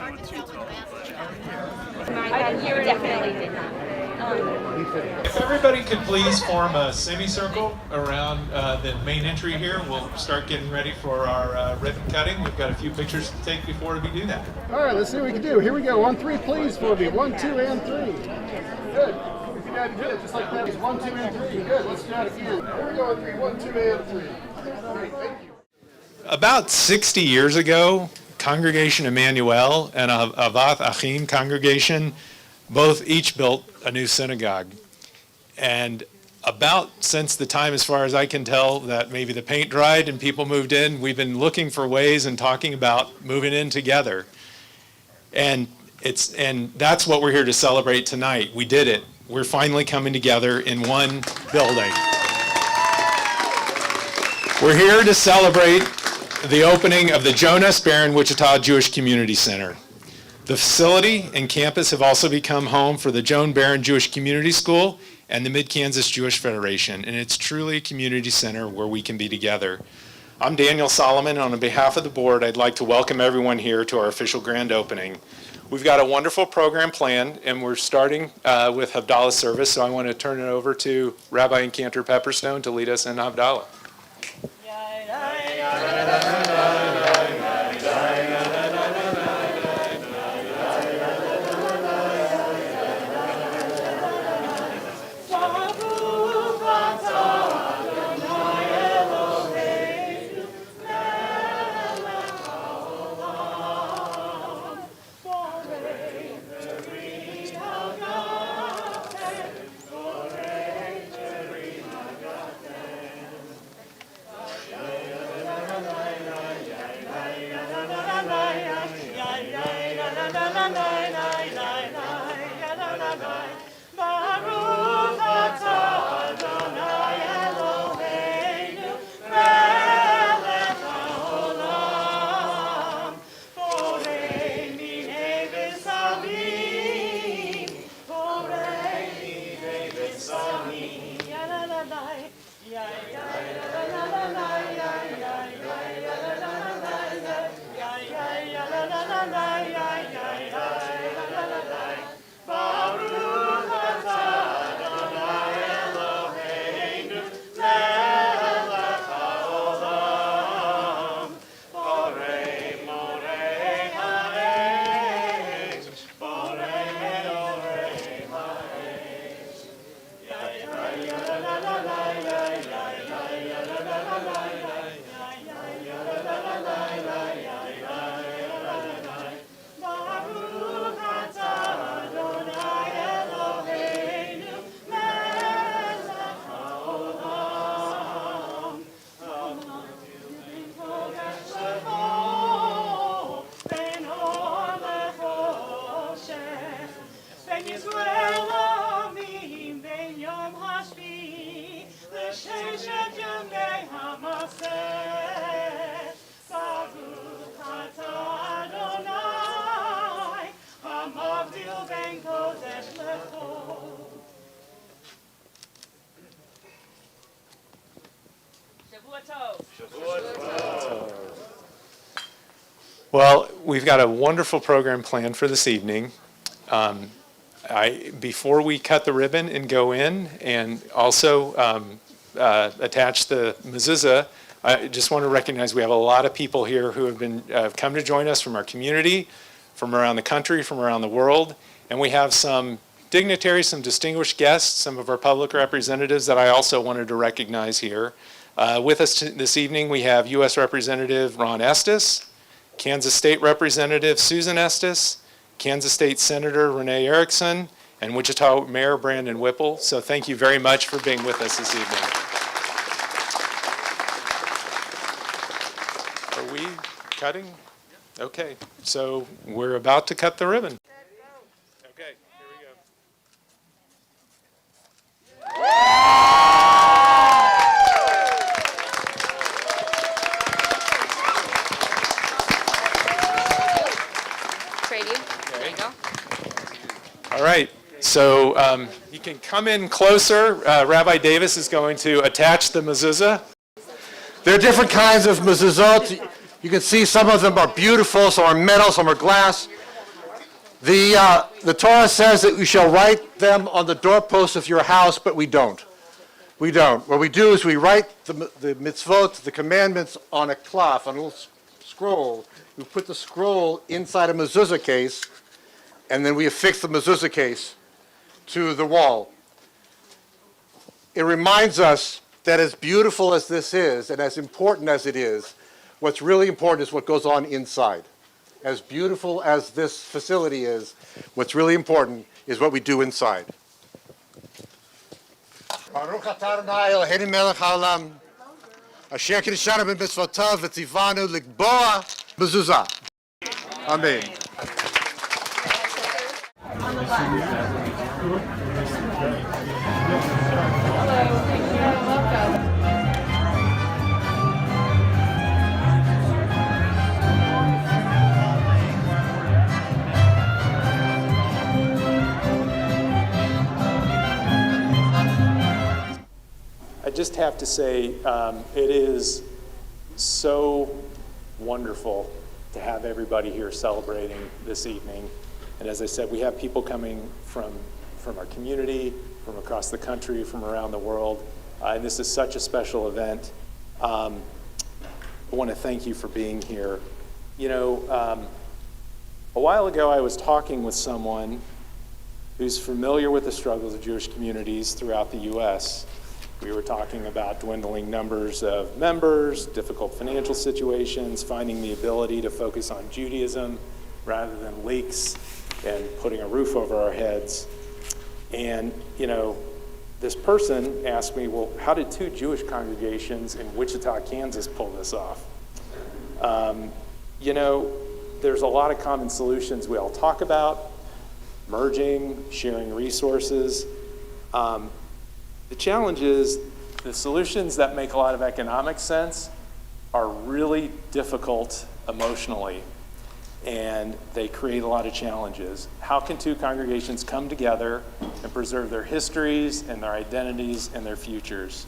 You definitely did not. If everybody could please form a semicircle around the main entry here, we'll start getting ready for our ribbon cutting. We've got a few pictures to take before we do that. All right, let's see what we can do. Here we go. 1, 3, please, for me. 1, 2, and 3. Good. If you know how to do it, just like that. It's 1, 2, and 3. Good. Let's do that again. Here we go. 3, 1, 2, and 3. Great. Thank you. About 60 years ago, Congregation Emmanuel and Avath Achim congregation each built a new synagogue. And about since the time, as far as I can tell, that maybe the paint dried and people moved in, we've been looking for ways and talking about moving in together. And that's what we're here to celebrate tonight. We did it. We're finally coming together in one building. We're here to celebrate the opening of the Joan S. Beren Wichita Jewish Community Center. The facility and campus have also become home for the Joan Beren Jewish Community School and the Mid-Kansas Jewish Federation, and it's truly a community center where we can be together. I'm Daniel Solomon, and on behalf of the board, I'd like to welcome everyone here to our official grand opening. We've got a wonderful program planned, and we're starting with Havdalah service, so I want to turn it over to Rabbi and Cantor Pepperstone to lead us in Havdalah. Well, we've got a wonderful program planned for this evening. Before we cut the ribbon and go in and also attach the mezuzah, I just want to recognize we have a lot of people here who have come to join us from our community, from around the country, from around the world, and we have some dignitaries, some distinguished guests, some of our public representatives that I also wanted to recognize here. With us this evening, we have U.S. Representative Ron Estes, Kansas State Representative Susan Estes, Kansas State Senator Renee Erickson, and Wichita Mayor Brandon Whipple. So thank you very much for being with us this evening. Are we cutting? Okay, so we're about to cut the ribbon. Okay, here we go. There you go. All right, so you can come in closer. Rabbi Davis is going to attach the mezuzah. There are different kinds of mezuzot. You can see some of them are beautiful, some are metal, some are glass. The Torah says that we shall write them on the doorposts of your house, but we don't. We don't. What we do is we write the mitzvot, the commandments, on a cloth, on a little scroll. We put the scroll inside a mezuzah case, and then we affix the mezuzah case to the wall. It reminds us that as beautiful as this is, and as important as it is, what's really important is what goes on inside. As beautiful as this facility is, what's really important is what we do inside. Baruch atah Adonai Eloheinu melech haolam, asher kiddushanu b'mitzvotav v'tzivanu likboa mezuzah. Amen. I just have to say, it is so wonderful to have everybody here celebrating this evening. And as I said, we have people coming from our community, from across the country, from around the world. And this is such a special event. I want to thank you for being here. You know, a while ago I was talking with someone who's familiar with the struggles of Jewish communities throughout the U.S. We were talking about dwindling numbers of members, difficult financial situations, finding the ability to focus on Judaism rather than leaks and putting a roof over our heads. And, you know, this person asked me, well, how did two Jewish congregations in Wichita, Kansas pull this off? You know, there's a lot of common solutions we all talk about, merging, sharing resources. The challenge is the solutions that make a lot of economic sense are really difficult emotionally, and they create a lot of challenges. How can two congregations come together and preserve their histories and their identities and their futures?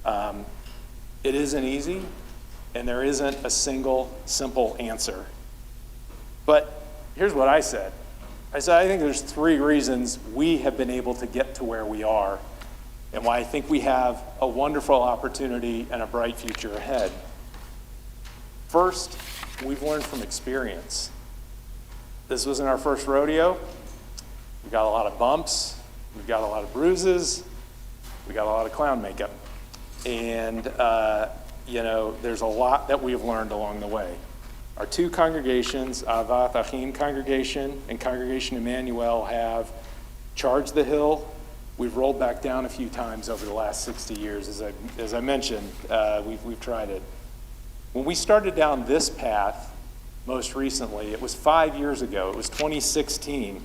It isn't easy, and there isn't a single simple answer. But here's what I said. I think there's three reasons we have been able to get to where we are, and why I think we have a wonderful opportunity and a bright future ahead. First, we've learned from experience. This wasn't our first rodeo. We got a lot of bumps, we got a lot of bruises, we got a lot of clown makeup. And you know, there's a lot that we've learned along the way. Our two congregations, Ahavat Achim Congregation and Congregation Emmanuel, have charged the hill. We've rolled back down a few times over the last 60 years. As I mentioned, we've tried it. When we started down this path most recently, it was 5 years ago. It was 2016.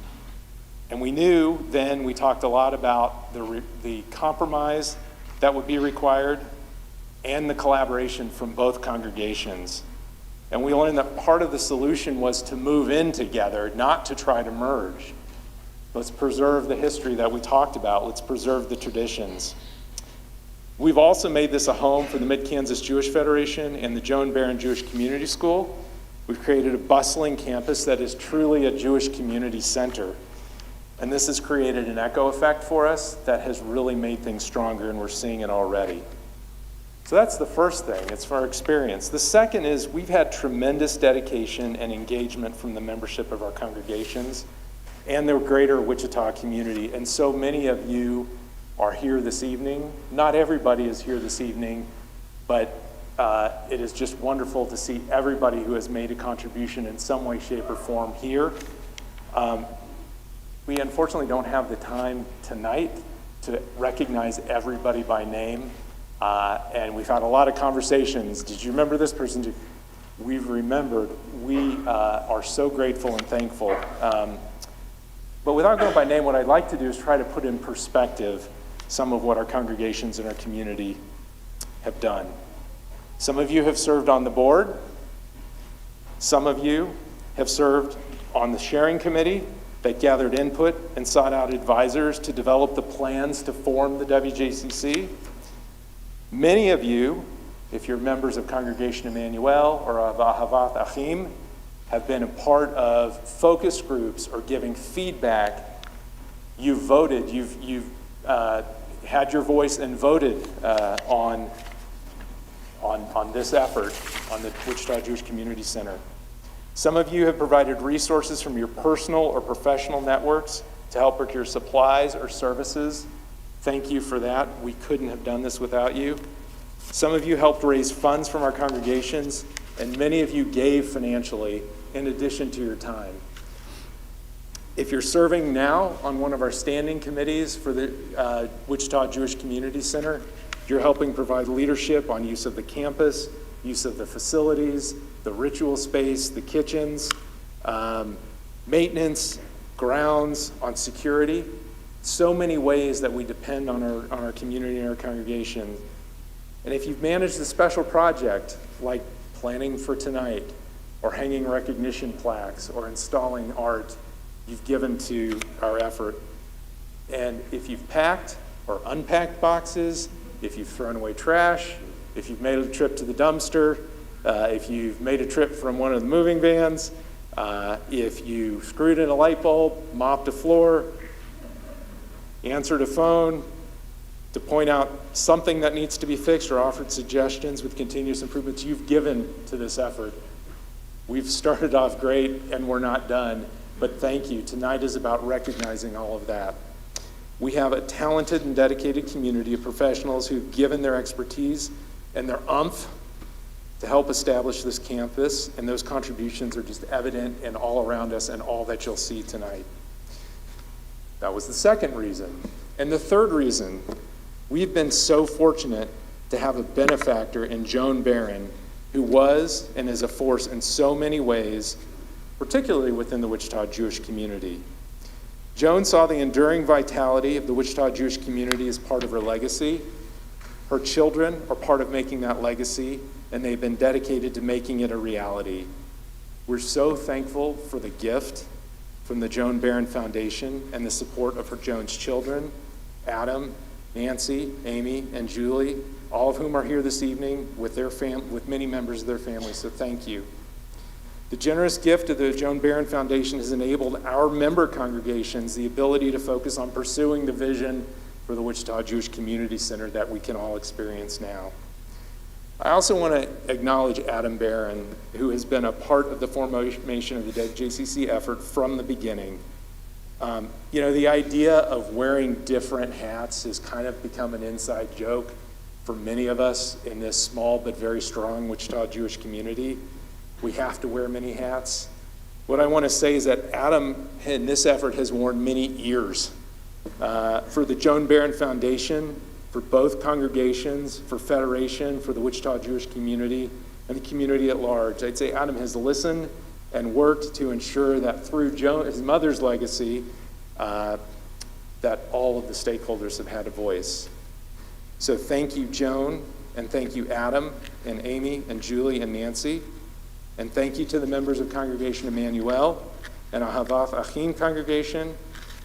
And we knew then, we talked a lot about the compromise that would be required and the collaboration from both congregations. And we learned that part of the solution was to move in together, not to try to merge. Let's preserve the history that we talked about. Let's preserve the traditions. We've also made this a home for the Mid-Kansas Jewish Federation and the Joan Beren Jewish Community School. We've created a bustling campus that is truly a Jewish community center. And this has created an echo effect for us that has really made things stronger, and we're seeing it already. So that's the first thing. It's for our experience. The second is we've had tremendous dedication and engagement from the membership of our congregations and the greater Wichita community. And so many of you are here this evening. Not everybody is here this evening, but it is just wonderful to see everybody who has made a contribution in some way, shape, or form here. We unfortunately don't have the time tonight to recognize everybody by name. And we've had a lot of conversations. Did you remember this person? We've remembered. We are so grateful and thankful. But without going by name, what I'd like to do is try to put in perspective some of what our congregations in our community have done. Some of you have served on the board. Some of you have served on the sharing committee that gathered input and sought out advisors to develop the plans to form the WJCC. Many of you, if you're members of Congregation Emmanuel or of Ahavat Achim, have been a part of focus groups or giving feedback, you've voted, you've had your voice and voted on this effort, on the Wichita Jewish Community Center. Some of you have provided resources from your personal or professional networks to help procure supplies or services. Thank you for that. We couldn't have done this without you. Some of you helped raise funds from our congregations, and many of you gave financially in addition to your time. If you're serving now on one of our standing committees for the Wichita Jewish Community Center, you're helping provide leadership on use of the campus, use of the facilities, the ritual space, the kitchens, maintenance, grounds, on security. So many ways that we depend on our community and our congregation. And if you've managed a special project like planning for tonight, or hanging recognition plaques, or installing art, you've given to our effort. And if you've packed or unpacked boxes, if you've thrown away trash, if you've made a trip to the dumpster, if you've made a trip from one of the moving vans, if you screwed in a light bulb, mopped a floor, answered a phone to point out something that needs to be fixed, or offered suggestions with continuous improvements, you've given to this effort. We've started off great and we're not done, but thank you. Tonight is about recognizing all of that. We have a talented and dedicated community of professionals who've given their expertise and their oomph to help establish this campus, and those contributions are just evident and all around us and all that you'll see tonight. That was the second reason. And the third reason, we've been so fortunate to have a benefactor in Joan Beren, who was and is a force in so many ways, particularly within the Wichita Jewish community. Joan saw the enduring vitality of the Wichita Jewish community as part of her legacy. Her children are part of making that legacy, and they've been dedicated to making it a reality. We're so thankful for the gift from the Joan Beren Foundation and the support of her Joan's children, Adam, Nancy, Amy, and Julie, all of whom are here this evening with many members of their families, so thank you. The generous gift of the Joan Beren Foundation has enabled our member congregations the ability to focus on pursuing the vision for the Wichita Jewish Community Center that we can all experience now. I also want to acknowledge Adam Beren, who has been a part of the formation of the WJCC effort from the beginning. The idea of wearing different hats has kind of become an inside joke for many of us in this small but very strong Wichita Jewish community. We have to wear many hats. What I want to say is that Adam in this effort has worn many ears. For the Joan Beren Foundation, for both congregations, for Federation, for the Wichita Jewish community, and the community at large. I'd say Adam has listened and worked to ensure that through his mother's legacy, that all of the stakeholders have had a voice. So thank you, Joan, and thank you, Adam, and Amy, and Julie, and Nancy. And thank you to the members of Congregation Emmanuel and Ahavath Achim congregation,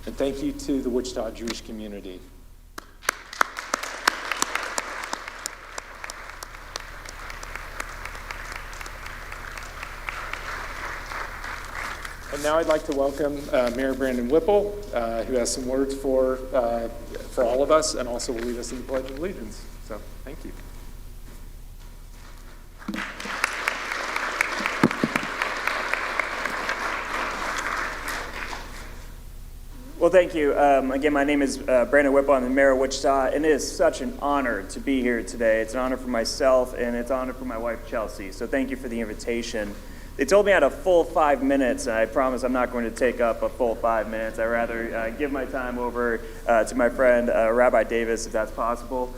and thank you to the Wichita Jewish community. And now I'd like to welcome Mayor Brandon Whipple, who has some words for all of us, and also will lead us in the Pledge of Allegiance. So, thank you. Well, thank you. Again, my name is Brandon Whipple. I'm the mayor of Wichita, and it is such an honor to be here today. It's an honor for myself, and it's an honor for my wife, Chelsea. So thank you for the invitation. They told me I had a full 5 minutes, and I promise I'm not going to take up a full 5 minutes. I'd rather give my time over to my friend, Rabbi Davis, if that's possible.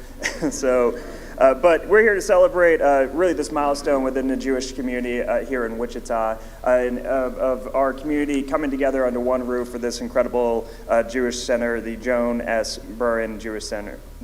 But we're here to celebrate really this milestone within the Jewish community here in Wichita, and of our community coming together under one roof for this incredible Jewish center, the Joan S. Beren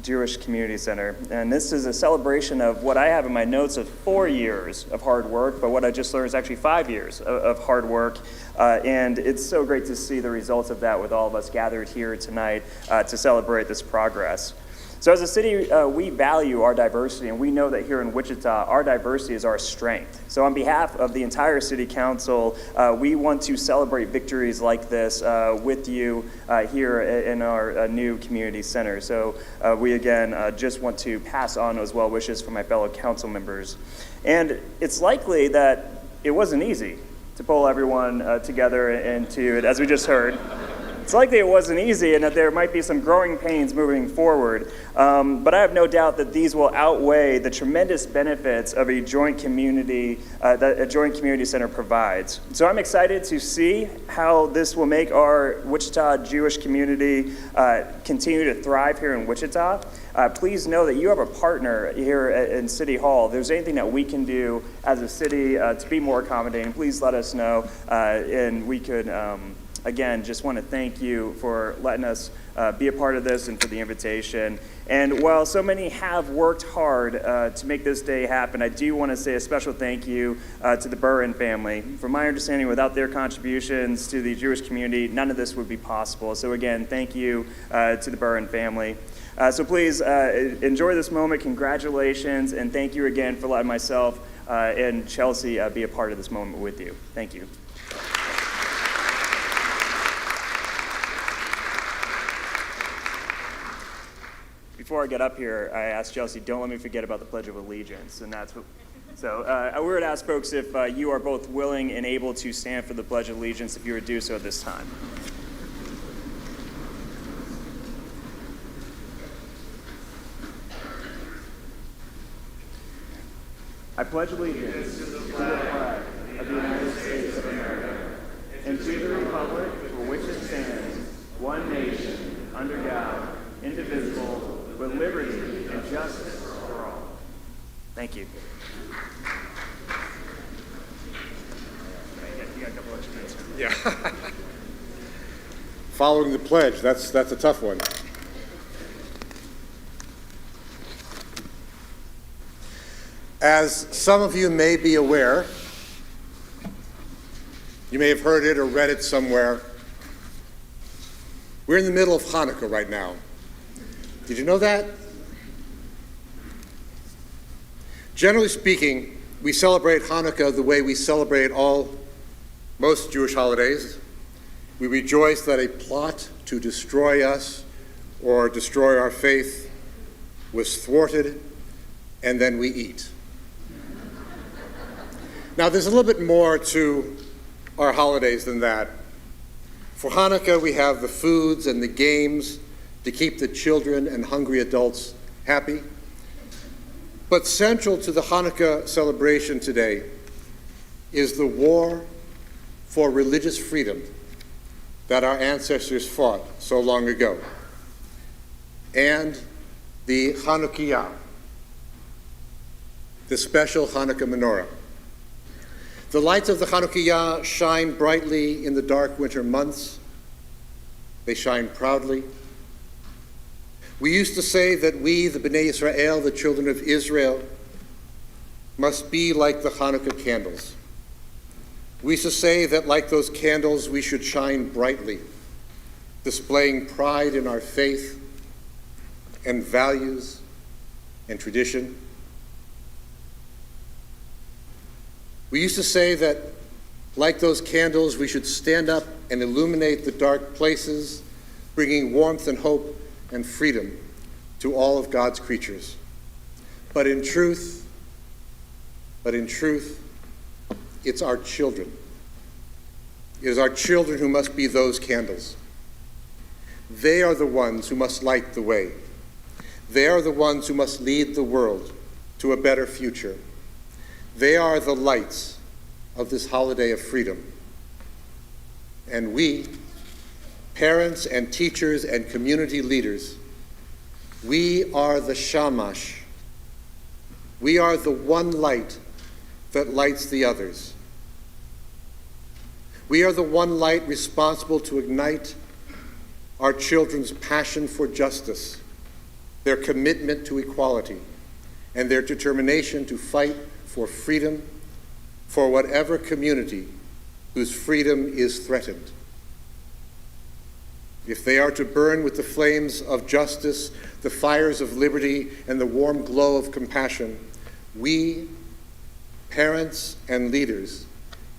Jewish Community Center. And this is a celebration of what I have in my notes of 4 years of hard work, but what I just learned is actually 5 years of hard work. And it's so great to see the results of that with all of us gathered here tonight to celebrate this progress. So as a city, we value our diversity, and we know that here in Wichita, our diversity is our strength. So on behalf of the entire city council, we want to celebrate victories like this with you here in our new community center. So we again just want to pass on those well wishes for my fellow council members. And it's likely that it wasn't easy to pull everyone together into it, as we just heard. It's likely it wasn't easy and that there might be some growing pains moving forward, but I have no doubt that these will outweigh the tremendous benefits of a joint community that a joint community center provides. So I'm excited to see how this will make our Wichita Jewish community continue to thrive here in Wichita. Please know that you have a partner here in City Hall. If there's anything that we can do as a city to be more accommodating, please let us know, and we could again, just want to thank you for letting us be a part of this and for the invitation. And while so many have worked hard to make this day happen, I do want to say a special thank you to the Beren family. From my understanding, without their contributions to the Jewish community, none of this would be possible. So again, thank you to the Beren family. So please enjoy this moment. Congratulations, and thank you again for letting myself and Chelsea be a part of this moment with you. Thank you. Before I get up here, I asked Chelsea, don't let me forget about the Pledge of Allegiance, and that's what. So I would ask folks if you are both willing and able to stand for the Pledge of Allegiance, if you would do so at this time. I pledge allegiance to the flag of the United States of America and to the republic for which it stands, one nation, under God, indivisible, with liberty and justice for all. Thank you. You got a couple extra minutes. Yeah. Following the pledge, that's a tough one. As some of you may be aware, you may have heard it or read it somewhere, we're in the middle of Hanukkah right now. Did you know that? Generally speaking, we celebrate Hanukkah the way we celebrate most Jewish holidays. We rejoice that a plot to destroy us or destroy our faith was thwarted, and then we eat. Now, there's a little bit more to our holidays than that. For Hanukkah, we have the foods and the games to keep the children and hungry adults happy. But central to the Hanukkah celebration today is the war for religious freedom that our ancestors fought so long ago, and the Chanukiah, the special Hanukkah menorah. The lights of the Chanukiah shine brightly in the dark winter months. They shine proudly. We used to say that we, the Bnei Israel, the children of Israel, must be like the Hanukkah candles. We used to say that like those candles, we should shine brightly, displaying pride in our faith and values and tradition. We used to say that like those candles, we should stand up and illuminate the dark places, bringing warmth and hope and freedom to all of God's creatures. But in truth, it's our children. It is our children who must be those candles. They are the ones who must light the way. They are the ones who must lead the world to a better future. They are the lights of this holiday of freedom. And we, parents and teachers and community leaders, we are the shamash. We are the one light that lights the others. We are the one light responsible to ignite our children's passion for justice, their commitment to equality, and their determination to fight for freedom for whatever community whose freedom is threatened. If they are to burn with the flames of justice, the fires of liberty, and the warm glow of compassion, we, parents and leaders,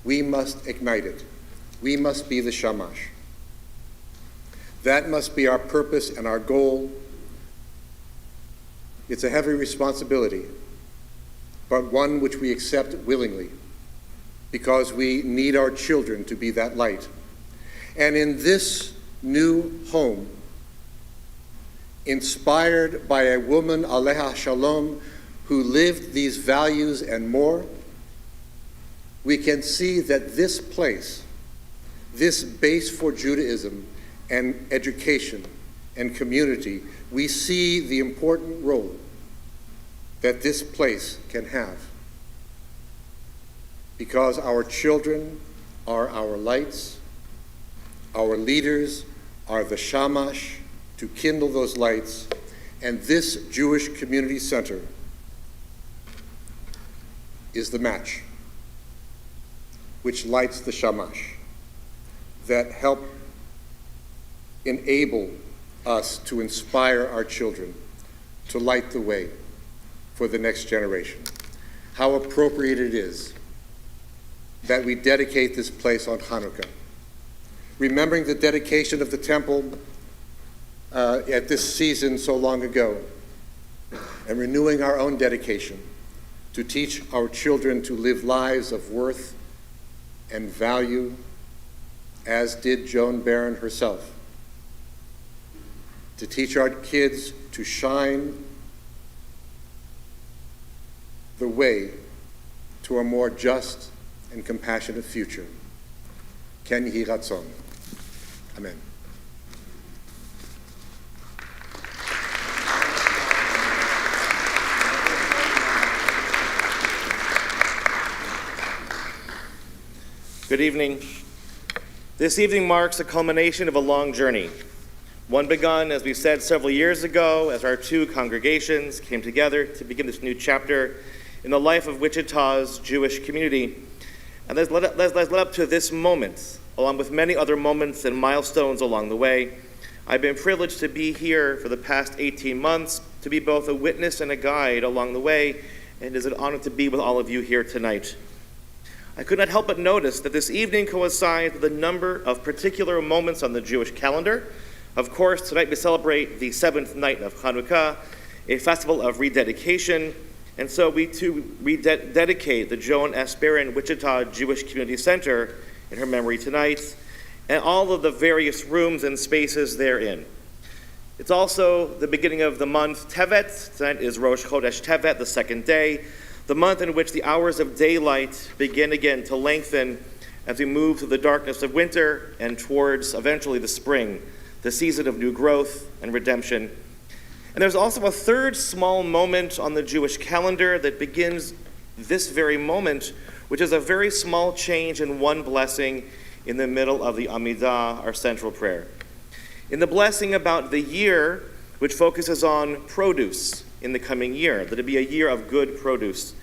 we must ignite it. We must be the shamash. That must be our purpose and our goal. It's a heavy responsibility, but one which we accept willingly, because we need our children to be that light. And in this new home, inspired by a woman, Aleha Shalom, who lived these values and more, we can see that this place, this base for Judaism and education and community, we see the important role that this place can have. Because our children are our lights, our leaders are the shamash to kindle those lights, and this Jewish Community Center is the match which lights the shamash, that help enable us to inspire our children to light the way for the next generation. How appropriate it is that we dedicate this place on Hanukkah, remembering the dedication of the temple at this season so long ago, and renewing our own dedication to teach our children to live lives of worth and value, as did Joan Beren herself. To teach our kids to shine the way to a more just and compassionate future. Ken Yehi Ratzon. Amen. Good evening. This evening marks the culmination of a long journey, one begun, as we said, several years ago as our two congregations came together to begin this new chapter in the life of Wichita's Jewish community. And that's led up to this moment, along with many other moments and milestones along the way. I've been privileged to be here for the past 18 months, to be both a witness and a guide along the way, and it is an honor to be with all of you here tonight. I could not help but notice that this evening coincides with a number of particular moments on the Jewish calendar. Of course, tonight we celebrate the 7th night of Hanukkah, a festival of rededication, and so we too dedicate the Joan S. Beren Wichita Jewish Community Center in her memory tonight, and all of the various rooms and spaces therein. It's also the beginning of the month Tevet. Tonight is Rosh Chodesh Tevet, the second day, the month in which the hours of daylight begin again to lengthen as we move through the darkness of winter and towards eventually the spring, the season of new growth and redemption. And there's also a third small moment on the Jewish calendar that begins this very moment, which is a very small change in one blessing in the middle of the Amidah, our central prayer. In the blessing about the year, which focuses on produce in the coming year, that it be a year of good produce.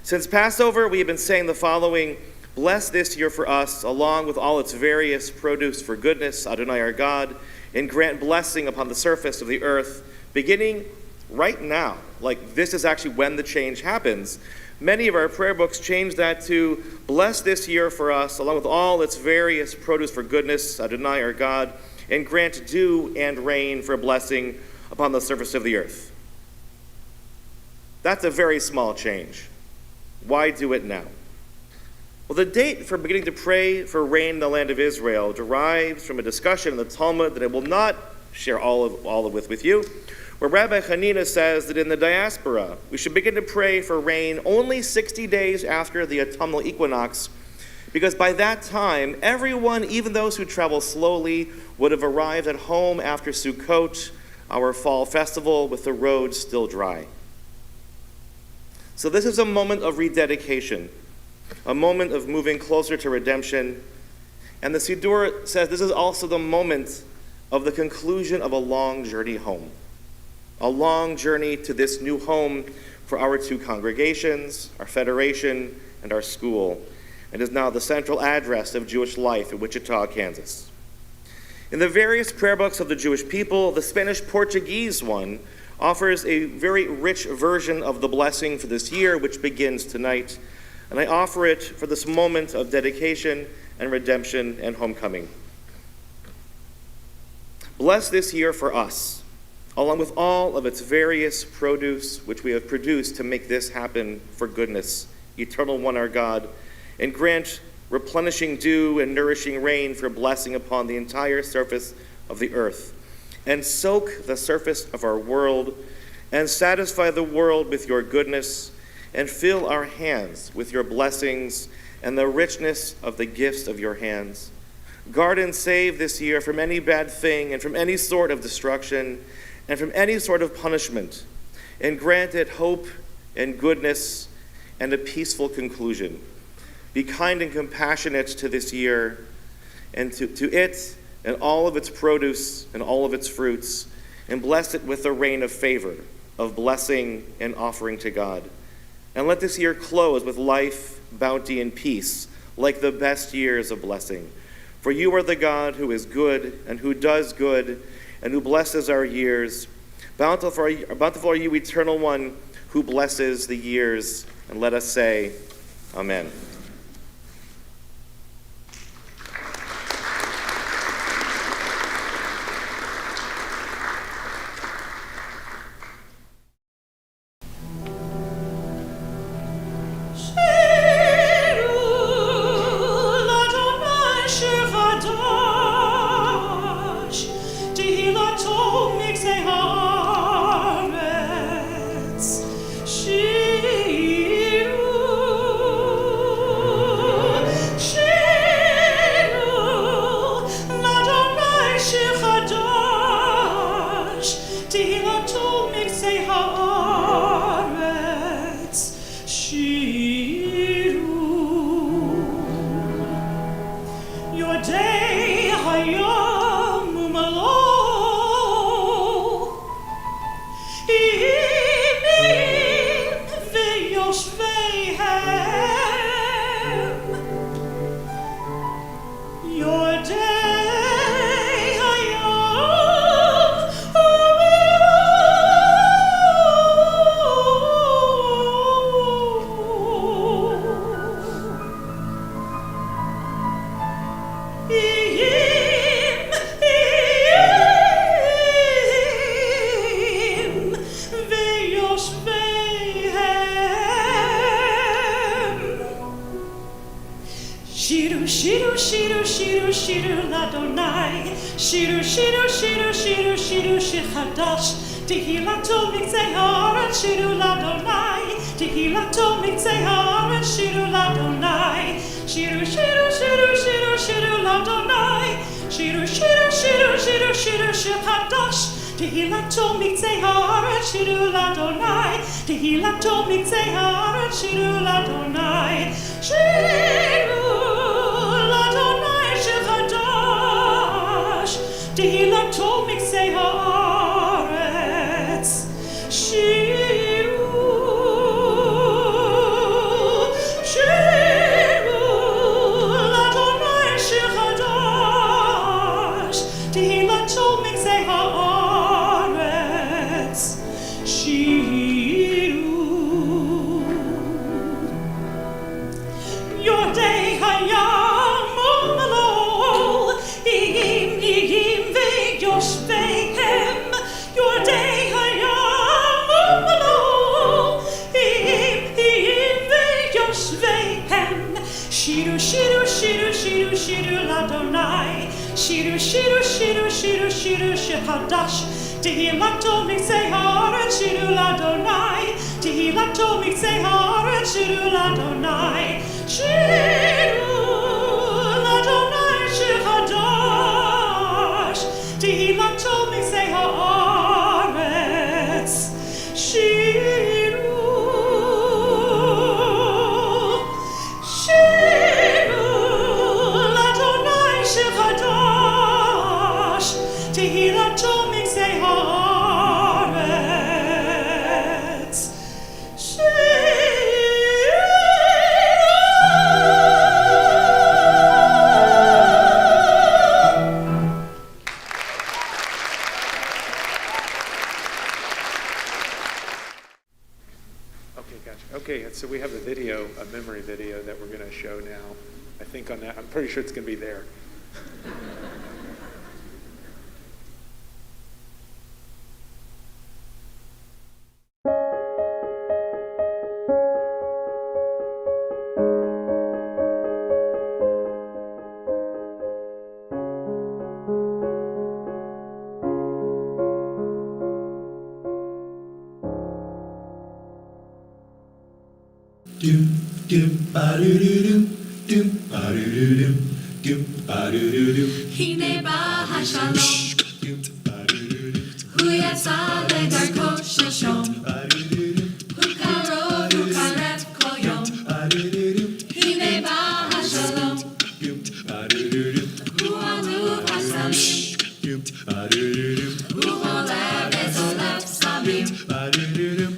Since Passover, we have been saying the following: bless this year for us, along with all its various produce for goodness, Adonai our God, and grant blessing upon the surface of the earth, beginning right now. Like, this is actually when the change happens. Many of our prayer books change that to bless this year for us, along with all its various produce for goodness, Adonai our God, and grant dew and rain for blessing upon the surface of the earth. That's a very small change. Why do it now? Well, the date for beginning to pray for rain in the land of Israel derives from a discussion in the Talmud that I will not share all of with you, where Rabbi Hanina says that in the diaspora, we should begin to pray for rain only 60 days after the autumnal equinox, because by that time, everyone, even those who travel slowly, would have arrived at home after Sukkot, our fall festival, with the roads still dry. So this is a moment of rededication, a moment of moving closer to redemption. And the Siddur says this is also the moment of the conclusion of a long journey home, a long journey to this new home for our two congregations, our federation, and our school, and is now the central address of Jewish life in Wichita, Kansas. In the various prayer books of the Jewish people, the Spanish-Portuguese one offers a very rich version of the blessing for this year, which begins tonight. And I offer it for this moment of dedication and redemption and homecoming. Bless this year for us, along with all of its various produce which we have produced to make this happen for goodness, eternal one our God, and grant replenishing dew and nourishing rain for blessing upon the entire surface of the earth, and soak the surface of our world, and satisfy the world with your goodness, and fill our hands with your blessings and the richness of the gifts of your hands. Guard and save this year from any bad thing and from any sort of destruction and from any sort of punishment, and grant it hope and goodness and a peaceful conclusion. Be kind and compassionate to this year and to it and all of its produce and all of its fruits, and bless it with the rain of favor, of blessing and offering to God. And let this year close with life, bounty, and peace, like the best years of blessing. For you are the God who is good and who does good and who blesses our years. Bountiful are you, eternal one, who blesses the years. And let us say, Amen. so we have a video, a memory video that we're going to show now. I think on that, I'm pretty sure it's going to be there. הנה בא השלום, הוא יצא לדרכו שלשום, הוא קרוב, הוא קרב כל יום. הנה בא השלום, הוא עלוב הסמים, הוא עולב וזולף סמים,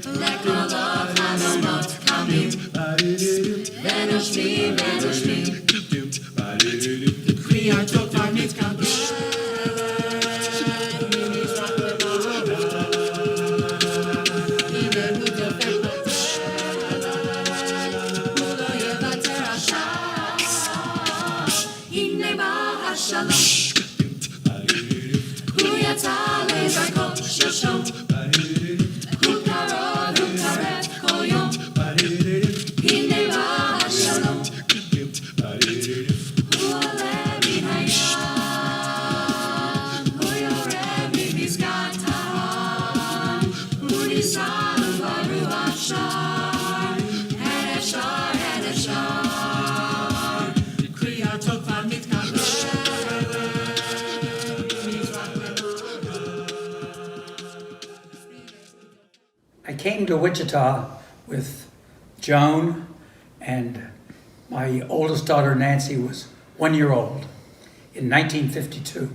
לקולות חלומות קמים, ונושמים ונושמים. We are took our meat come. הנה בא השלום, הוא יצא לדרכו שלשום, הוא קרוב, הוא קרב כל יום. הנה בא השלום, הוא עולה מן הים, הוא יורד מפסגת ההר, הוא נישא וברוח שר, הן אפשר, הן אפשר. קריאה תוקפה מתקבל. I came to Wichita with Joan, and my oldest daughter Nancy was 1 year old in 1952.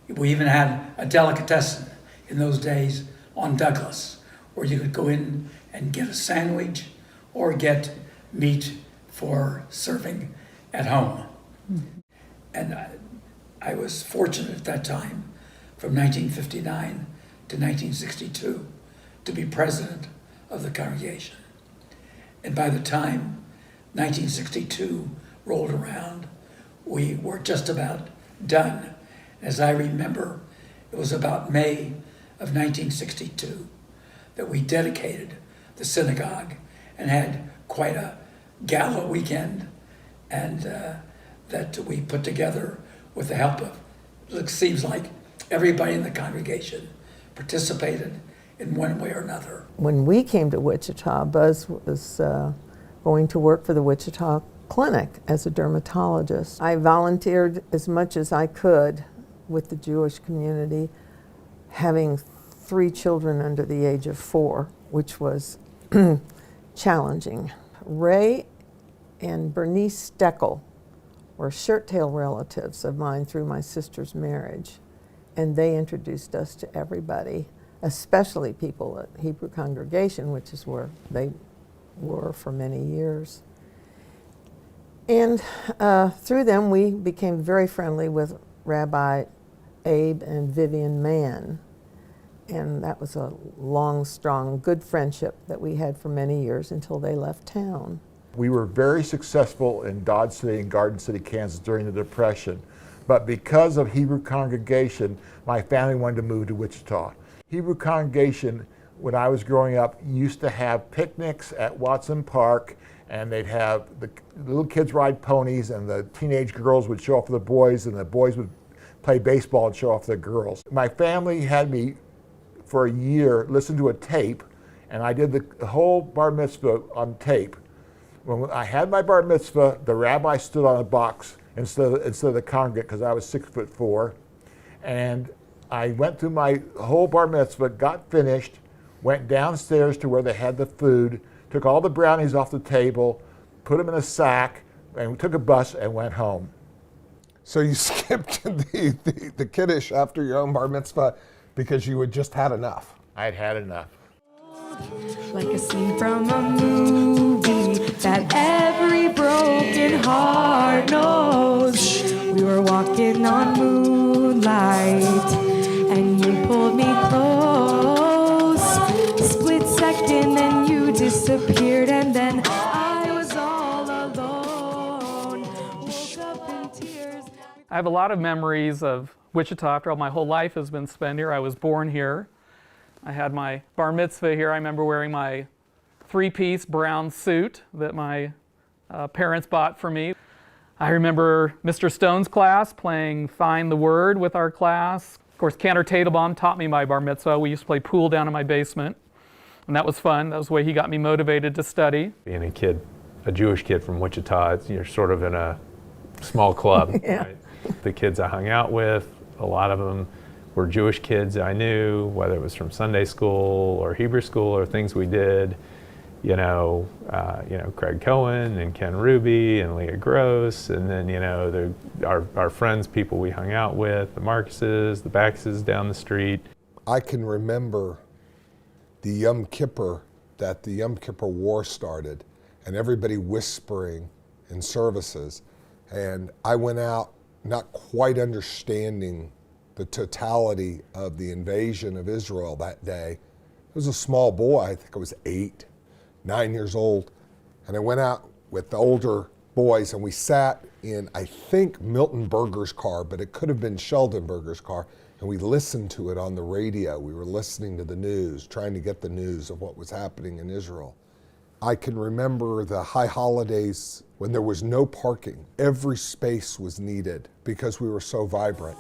We even had a delicatessen in those days on Douglas, where you could go in and get a sandwich or get meat for serving at home. And I was fortunate at that time, from 1959 to 1962, to be president of the congregation. And by the time 1962 rolled around, we were just about done. As I remember, it was about May of 1962 that we dedicated the synagogue and had quite a gala weekend, and that we put together with the help of, it seems like everybody in the congregation participated in one way or another. When we came to Wichita, Buzz was going to work for the Wichita Clinic as a dermatologist. I volunteered as much as I could with the Jewish community, having 3 children under the age of 4, which was challenging. Ray and Bernice Steckel were shirt-tail relatives of mine through my sister's marriage, and they introduced us to everybody, especially people at Hebrew Congregation, which is where they were for many years. And through them, we became very friendly with Rabbi Abe and Vivian Mann. And that was a long, strong, good friendship that we had for many years until they left town. We were very successful in Dodge City and Garden City, Kansas during the Depression. But because of Hebrew Congregation, my family wanted to move to Wichita. Hebrew Congregation, when I was growing up, used to have picnics at Watson Park, and they'd have the little kids ride ponies, and the teenage girls would show off the boys, and the boys would play baseball and show off the girls. My family had me for a year listen to a tape, and I did the whole bar mitzvah on tape. When I had my bar mitzvah, the rabbi stood on a box instead of the congregant, because I was 6'4", and I went through my whole bar mitzvah, got finished, went downstairs to where they had the food, took all the brownies off the table, put them in a sack, and took a bus and went home. So you skipped the kiddush after your own bar mitzvah because you had just had enough. I had had enough. Like a scene from a movie that every broken heart knows. We were walking on moonlight and you pulled me close. Split second and you disappeared, and then I have a lot of memories of Wichita. After all, my whole life has been spent here. I was born here. I had my bar mitzvah here. I remember wearing my three-piece brown suit that my parents bought for me. I remember Mr. Stone's class playing Find the Word with our class. Of course, Cantor Tatelbaum taught me my bar mitzvah. We used to play pool down in my basement, and that was fun. That was the way he got me motivated to study. Being a kid, a Jewish kid from Wichita, you're sort of in a small club. Yeah. Right? The kids I hung out with, a lot of them were Jewish kids I knew, whether it was from Sunday school or Hebrew school or things we did. Craig Cohen and Ken Ruby and Leah Gross, and then our friends, people we hung out with, the Marcuses, the Baxes down the street. I can remember the Yom Kippur, that the Yom Kippur War started, and everybody whispering in services, and I went out not quite understanding the totality of the invasion of Israel that day. I was a small boy, I think I was 8, 9 years old, and I went out with the older boys and we sat in, I think, Milton Berger's car, but it could have been Sheldon Berger's car, and we listened to it on the radio. We were listening to the news, trying to get the news of what was happening in Israel. I can remember the high holidays when there was no parking. Every space was needed because we were so vibrant.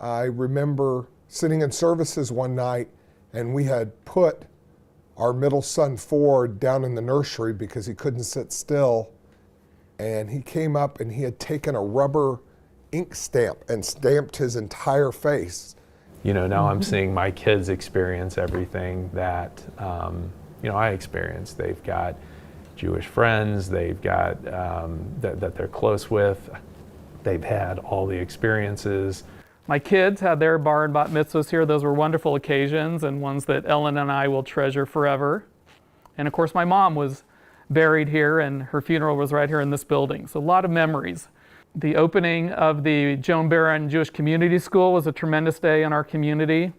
I remember sitting in services one night and we had put our middle son Ford down in the nursery because he couldn't sit still, and he came up and he had taken a rubber ink stamp and stamped his entire face. Now I'm seeing my kids experience everything that I experienced. They've got Jewish friends, they've got that they're close with, they've had all the experiences. My kids had their bar and bat mitzvahs here. Those were wonderful occasions and ones that Ellen and I will treasure forever. And of course, my mom was buried here and her funeral was right here in this building. So a lot of memories. The opening of the Joan Beren Jewish Community School was a tremendous day in our community.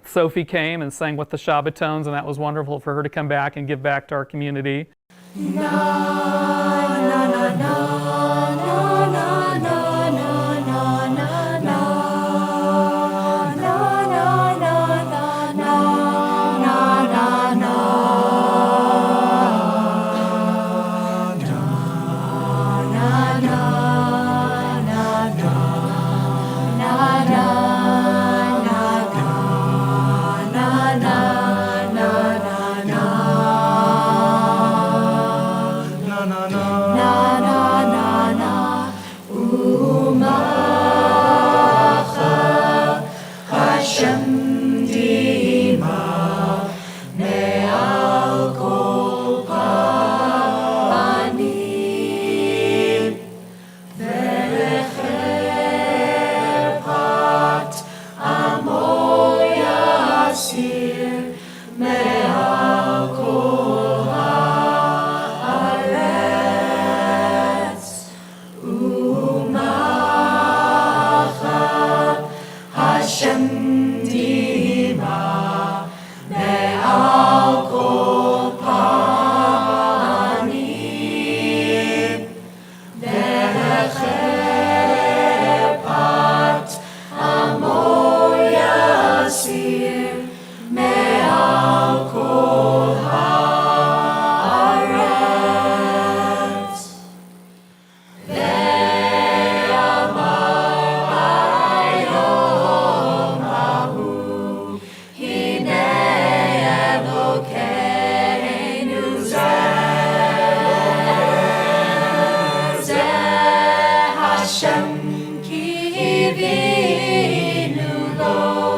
Sophie came and sang with the Shabbatons, and that was wonderful for her to come back and give back to our community. Hashem kivinu lo.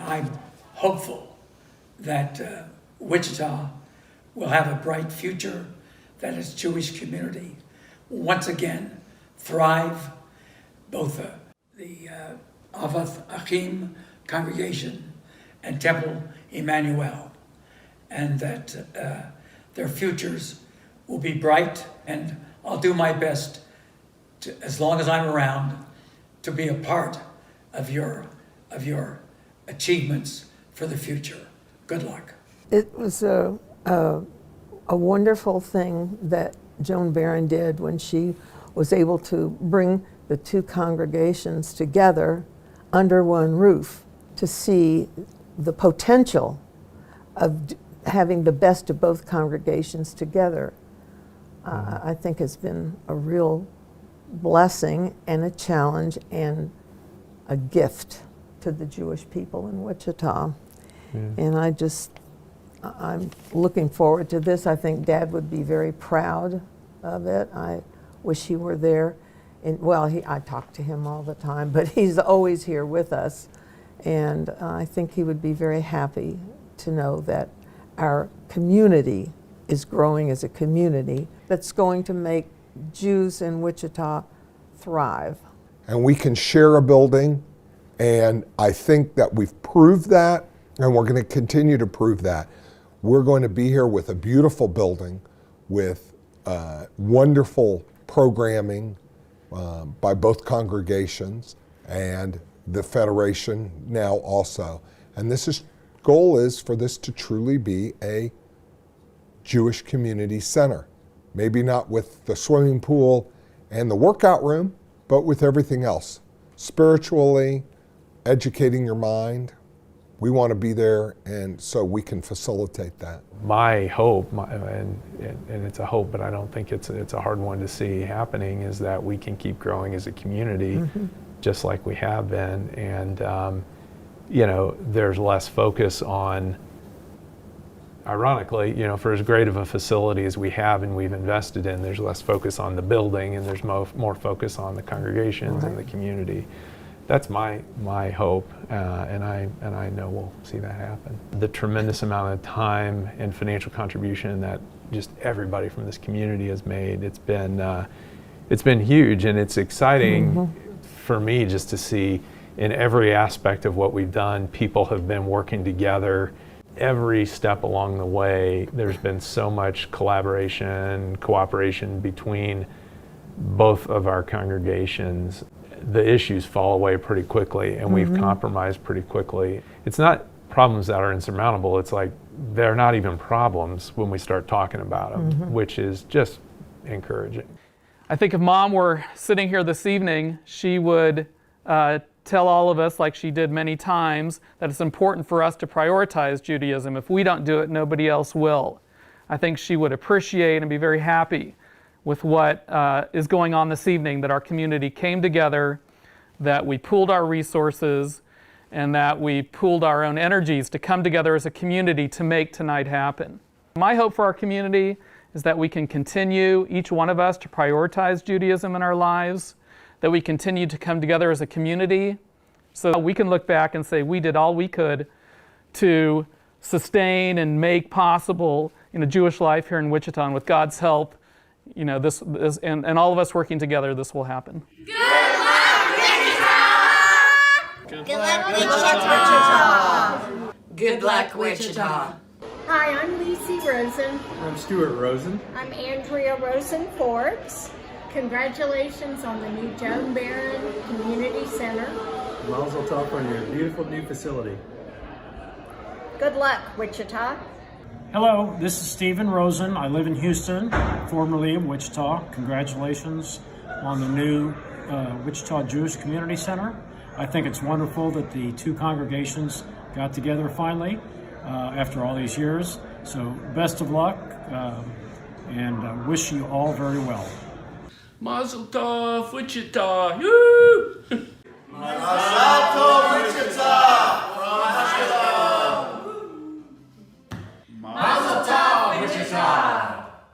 I'm hopeful that Wichita will have a bright future, that its Jewish community will once again thrive, both the Avath Achim congregation and Temple Emmanuel, and that their futures will be bright, and I'll do my best, to, as long as I'm around, to be a part of your achievements for the future. Good luck. It was a wonderful thing that Joan Beren did when she was able to bring the two congregations together under one roof to see the potential of having the best of both congregations together. I think has been a real blessing and a challenge and a gift to the Jewish people in Wichita. And I'm looking forward to this. I think Dad would be very proud of it. I wish he were there. And well, I talk to him all the time, but he's always here with us. And I think he would be very happy to know that our community is growing as a community that's going to make Jews in Wichita thrive. And we can share a building, and I think that we've proved that, and we're going to continue to prove that. We're going to be here with a beautiful building, with wonderful programming by both congregations and the Federation now also. And goal is for this to truly be a Jewish community center. Maybe not with the swimming pool and the workout room, but with everything else. Spiritually, educating your mind. We want to be there, and so we can facilitate that. My hope, and it's a hope, but I don't think it's a hard one to see happening, is that we can keep growing as a community, just like we have been. And there's less focus on, ironically, for as great of a facility as we have and we've invested in, there's less focus on the building, and there's more focus on the congregations and the community. That's my hope, and I know we'll see that happen. The tremendous amount of time and financial contribution that just everybody from this community has made, it's been huge, and it's exciting for me just to see in every aspect of what we've done, people have been working together. Every step along the way, there's been so much collaboration, cooperation between both of our congregations. The issues fall away pretty quickly, and we've compromised pretty quickly. It's not problems that are insurmountable. It's like they're not even problems when we start talking about them, which is just encouraging. I think if Mom were sitting here this evening, she would tell all of us, like she did many times, that it's important for us to prioritize Judaism. If we don't do it, nobody else will. I think she would appreciate and be very happy with what is going on this evening, that our community came together, that we pooled our resources, and that we pooled our own energies to come together as a community to make tonight happen. My hope for our community is that we can continue, each one of us, to prioritize Judaism in our lives, that we continue to come together as a community, so that we can look back and say we did all we could to sustain and make possible, Jewish life here in Wichita, and with God's help, this and all of us working together, this will happen. Good luck, Wichita! Good luck, Wichita! Good luck, Wichita. Hi, I'm Lacey Rosen. I'm Stuart Rosen. I'm Andrea Rosen Forbes. Congratulations on the new Joan Beren Community Center. Mazel tov on your beautiful new facility. Good luck, Wichita. Hello, this is Stephen Rosen. I live in Houston, formerly of Wichita. Congratulations on the new Wichita Jewish Community Center. I think it's wonderful that the two congregations got together finally after all these years. So best of luck and wish you all very well. Mazel tov, Wichita! Woo! Mazel tov, Wichita! From Ashkelon! Mazel tov, Wichita!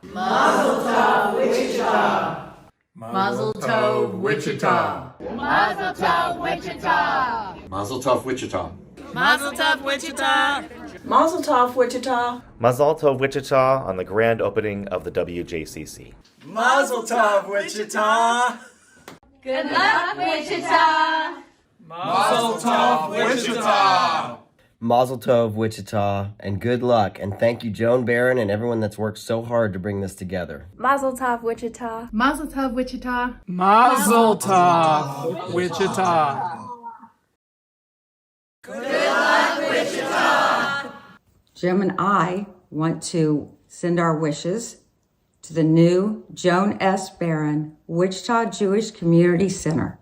Mazel tov, Wichita. Mazel tov, Wichita! Mazel tov, Wichita! Mazel tov, Wichita! Mazel tov, Wichita! Mazel tov, Wichita. Mazel tov, Wichita, on the grand opening of the WJCC. Mazel tov, Wichita! Good luck, Wichita! Mazel tov, Wichita! Mazel tov, Wichita, and good luck. And thank you, Joan Beren, and everyone that's worked so hard to bring this together. Mazel tov, Wichita. Mazel tov, Wichita! Mazel tov, Wichita! Good luck, Wichita! Jim and I want to send our wishes to the new Joan S. Beren Wichita Jewish Community Center,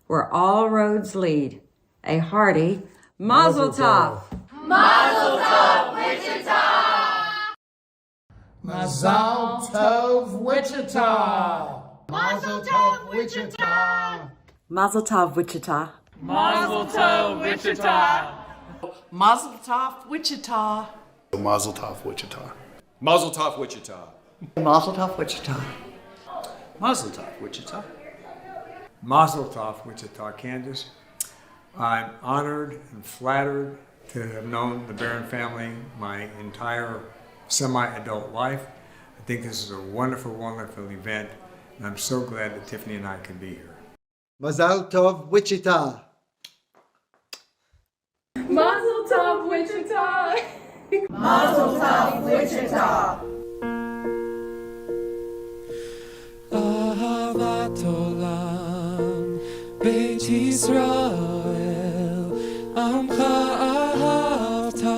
where all roads lead. A hearty Mazel tov! Mazel tov, Wichita! Mazel tov, Wichita! Mazel tov, Wichita! Mazel tov, Wichita. Mazel tov, Wichita! Mazel tov, Wichita. Mazel tov, Wichita! Mazel tov, Wichita. Mazel tov, Wichita. Mazel tov, Wichita. Mazel tov, Wichita, Kansas. I'm honored and flattered to have known the Beren family my entire semi-adult life. I think this is a wonderful, wonderful event, and I'm so glad that Tiffany and I can be here. Mazel tov, Wichita. Mazel tov, Wichita! Mazel tov, Wichita. Ahavat olam, Beit Yisrael, Amcha ahavta,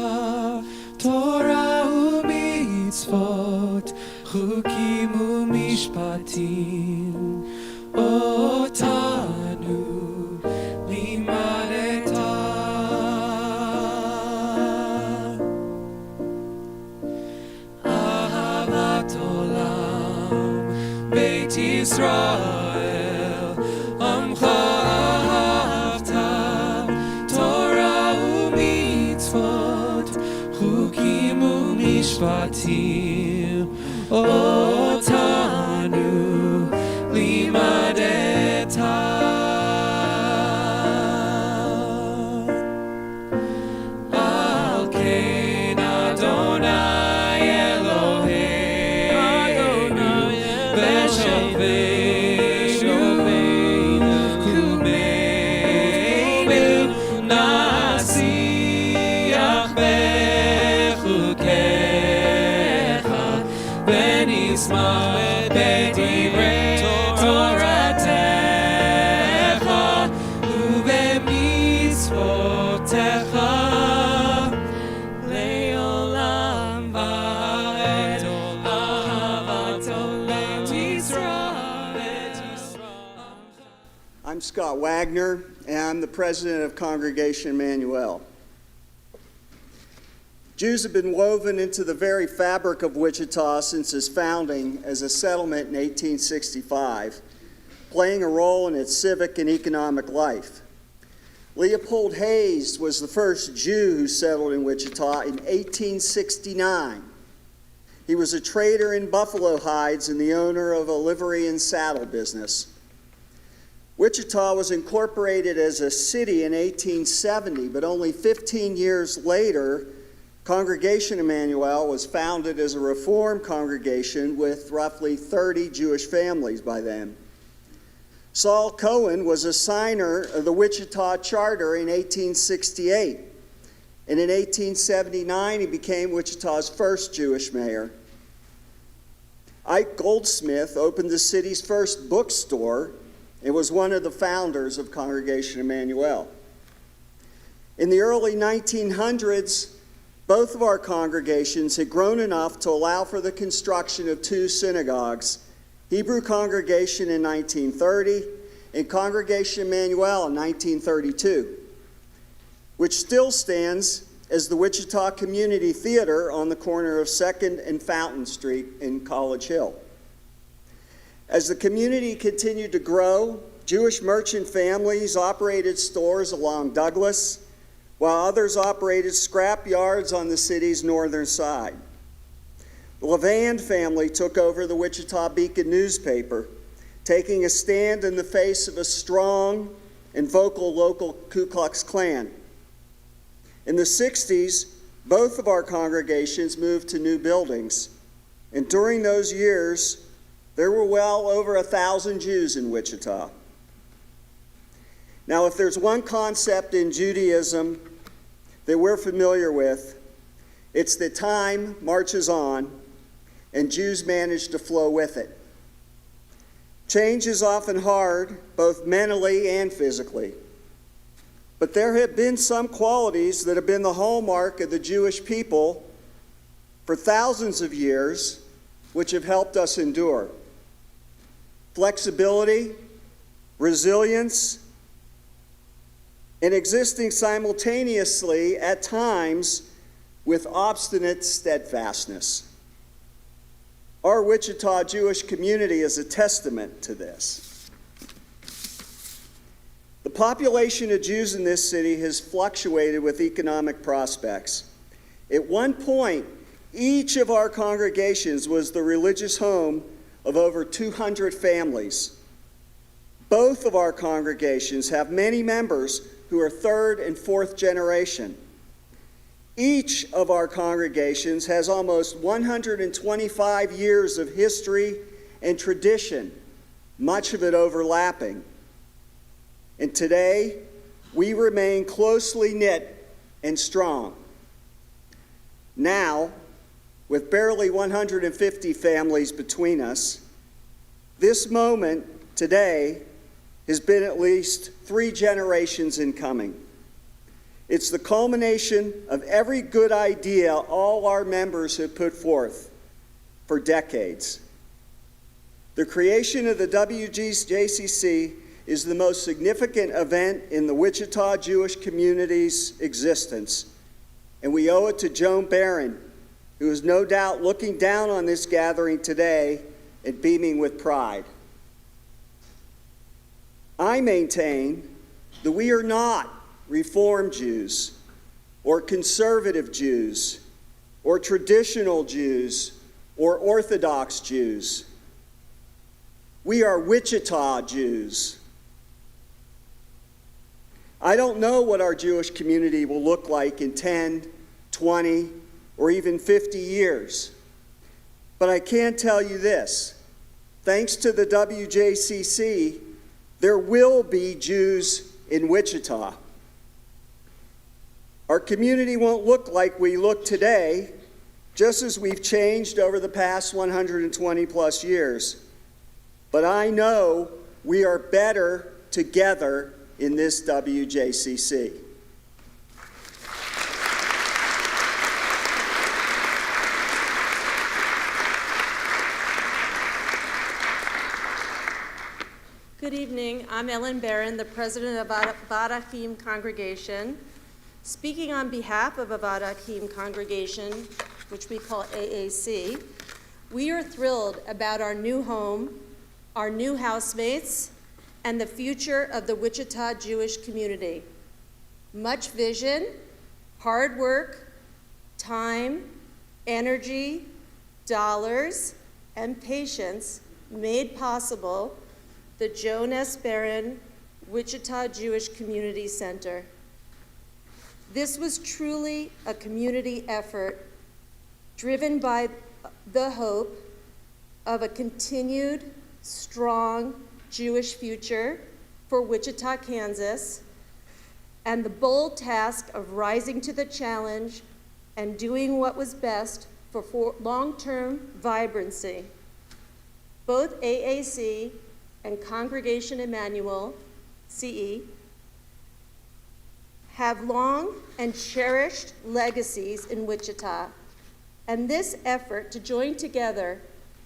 Torah u'mitzvot, Chukim u'mishpatim, Otanu limadeta. Ahavat olam, Beit Yisrael, Amcha ahavta, Torah u'mitzvot, Chukim u'mishpatim, Otanu limadeta. Al kein Adonai Eloheinu, v'shavenu kumeinu, nasiach bechukecha, v'nismach b'divrei Toratecha, u'b'mitzvotecha, le'olam va'ed, ahavat olam Yisrael. I'm Scott Wagner, and I'm the president of Congregation Emmanuel. Jews have been woven into the very fabric of Wichita since its founding as a settlement in 1865, playing a role in its civic and economic life. Leopold Hayes was the first Jew who settled in Wichita in 1869. He was a trader in buffalo hides and the owner of a livery and saddle business. Wichita was incorporated as a city in 1870, but only 15 years later, Congregation Emmanuel was founded as a Reformed congregation with roughly 30 Jewish families by then. Saul Cohen was a signer of the Wichita Charter in 1868, and in 1879 he became Wichita's first Jewish mayor. Ike Goldsmith opened the city's first bookstore and was one of the founders of Congregation Emmanuel. In the early 1900s, both of our congregations had grown enough to allow for the construction of two synagogues, Hebrew Congregation in 1930 and Congregation Emmanuel in 1932, which still stands as the Wichita Community Theater on the corner of 2nd and Fountain Street in College Hill. As the community continued to grow, Jewish merchant families operated stores along Douglas, while others operated scrap yards on the city's northern side. The Levand family took over the Wichita Beacon newspaper, taking a stand in the face of a strong and vocal local Ku Klux Klan. In the 60s, both of our congregations moved to new buildings, and during those years, there were well over 1,000 Jews in Wichita. Now, if there's one concept in Judaism that we're familiar with, it's that time marches on and Jews manage to flow with it. Change is often hard, both mentally and physically. But there have been some qualities that have been the hallmark of the Jewish people for thousands of years, which have helped us endure. Flexibility, resilience, and existing simultaneously at times with obstinate steadfastness. Our Wichita Jewish community is a testament to this. The population of Jews in this city has fluctuated with economic prospects. At one point, each of our congregations was the religious home of over 200 families. Both of our congregations have many members who are third and fourth generation. Each of our congregations has almost 125 years of history and tradition, much of it overlapping. And today, we remain closely knit and strong. Now, with barely 150 families between us, this moment today has been at least 3 generations in coming. It's the culmination of every good idea all our members have put forth for decades. The creation of the WJCC is the most significant event in the Wichita Jewish community's existence, and we owe it to Joan Beren, who is no doubt looking down on this gathering today and beaming with pride. I maintain that we are not Reformed Jews, or conservative Jews, or traditional Jews, or Orthodox Jews. We are Wichita Jews. I don't know what our Jewish community will look like in 10, 20, or even 50 years. But I can tell you this. Thanks to the WJCC, there will be Jews in Wichita. Our community won't look like we look today, just as we've changed over the past 120 plus years. But I know we are better together in this WJCC. Good evening. I'm Ellen Beren, the president of Avad Achim Congregation. Speaking on behalf of Avad Achim Congregation, which we call AAC, we are thrilled about our new home, our new housemates, and the future of the Wichita Jewish community. Much vision, hard work, time, energy, dollars, and patience made possible the Joan S. Beren Wichita Jewish Community Center. This was truly a community effort driven by the hope of a continued, strong Jewish future for Wichita, Kansas, and the bold task of rising to the challenge and doing what was best for long-term vibrancy. Both AAC and Congregation Emmanuel, CE, have long and cherished legacies in Wichita, and this effort to join together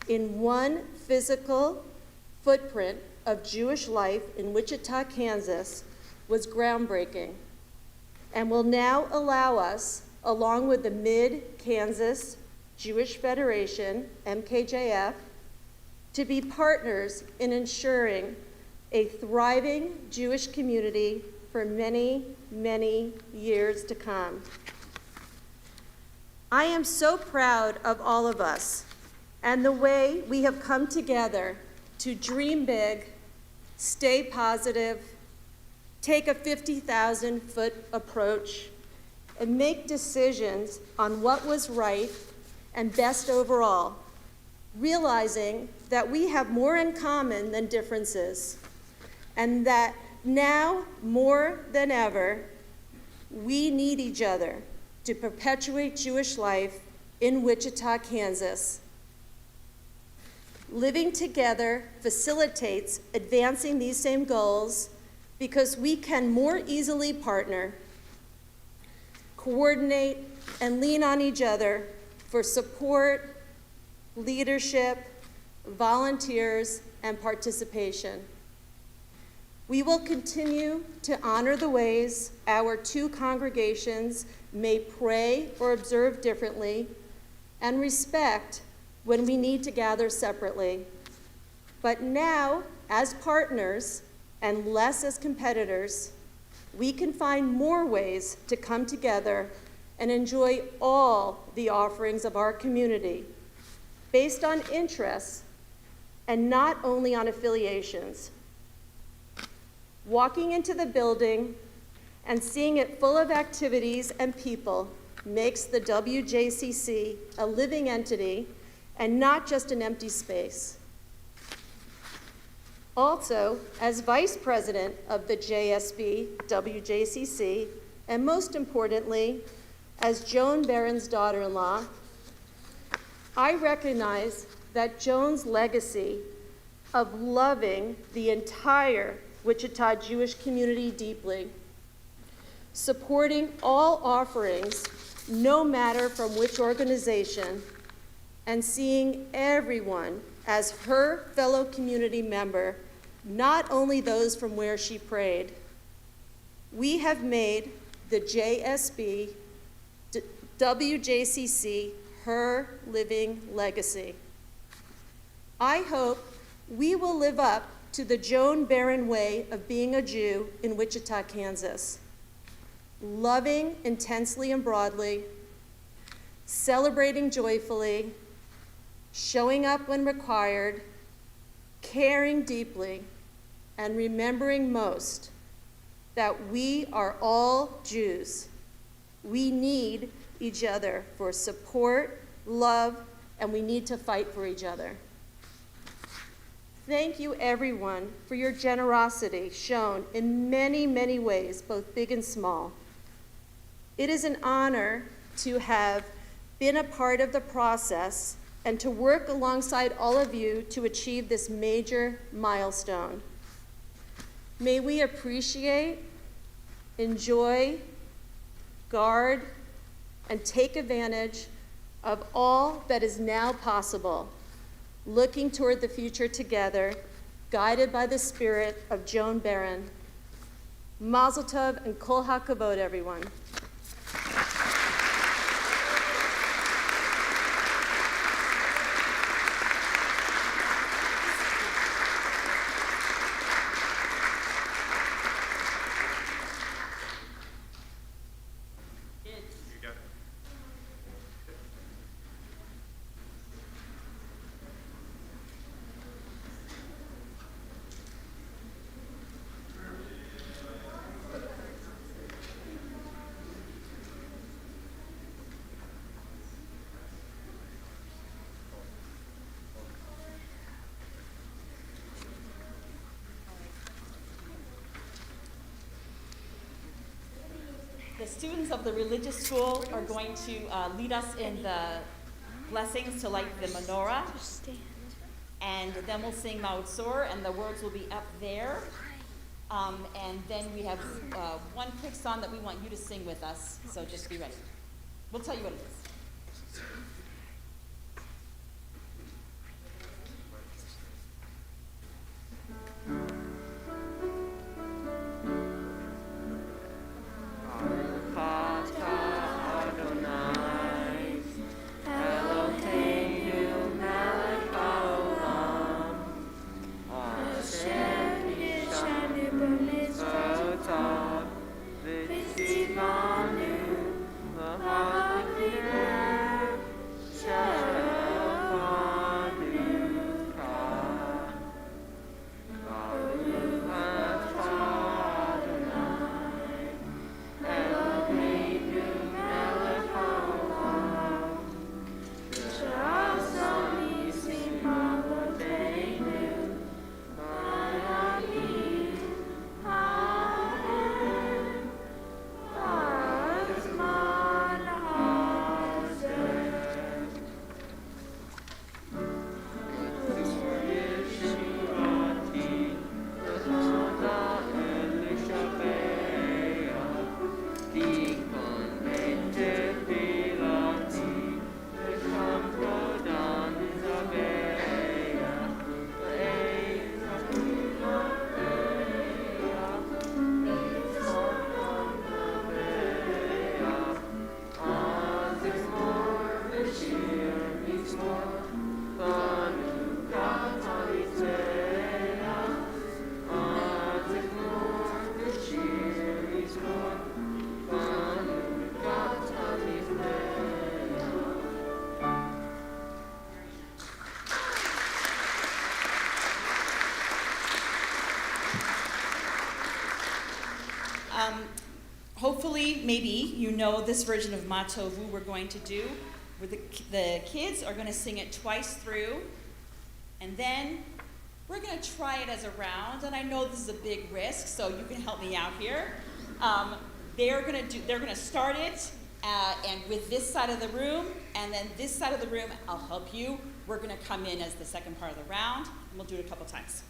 in one physical footprint of Jewish life in Wichita, Kansas was groundbreaking and will now allow us, along with the Mid-Kansas Jewish Federation, MKJF, to be partners in ensuring a thriving Jewish community for many, many years to come. I am so proud of all of us and the way we have come together to dream big, stay positive, take a 50,000-foot approach, and make decisions on what was right and best overall, realizing that we have more in common than differences, and that now, more than ever, we need each other to perpetuate Jewish life in Wichita, Kansas. Living together facilitates advancing these same goals because we can more easily partner, coordinate, and lean on each other for support, leadership, volunteers, and participation. We will continue to honor the ways our two congregations may pray or observe differently, and respect when we need to gather separately. But now, as partners and less as competitors, we can find more ways to come together and enjoy all the offerings of our community based on interests and not only on affiliations. Walking into the building and seeing it full of activities and people makes the WJCC a living entity and not just an empty space. Also, as Vice President of the JSB WJCC, and most importantly, as Joan Beren's daughter-in-law, I recognize that Joan's legacy of loving the entire Wichita Jewish community deeply, supporting all offerings, no matter from which organization, and seeing everyone as her fellow community member, not only those from where she prayed. We have made the JSB WJCC her living legacy. I hope we will live up to the Joan Beren way of being a Jew in Wichita, Kansas. Loving intensely and broadly, celebrating joyfully, showing up when required, caring deeply, and remembering most that we are all Jews. We need each other for support, love, and we need to fight for each other. Thank you, everyone, for your generosity shown in many, many ways, both big and small. It is an honor to have been a part of the process and to work alongside all of you to achieve this major milestone. May we appreciate, enjoy, guard, and take advantage of all that is now possible, looking toward the future together, guided by the spirit of Joan Beren. Mazel tov and kol hakavod, everyone. the students of the religious school are going to lead us in the blessings to light the menorah. And then we'll sing Mautzor, and the words will be up there. And then we have one quick song that we want you to sing with us, so just be ready. We'll tell you what it is. Hopefully, maybe you know this version of Ma Tovu we're going to do, where the kids are going to sing it twice through, and then we're going to try it as a round. And I know this is a big risk, so you can help me out here. They're going to start it, and with this side of the room, and then this side of the room. I'll help you. We're going to come in as the second part of the round, and we'll do it a couple times.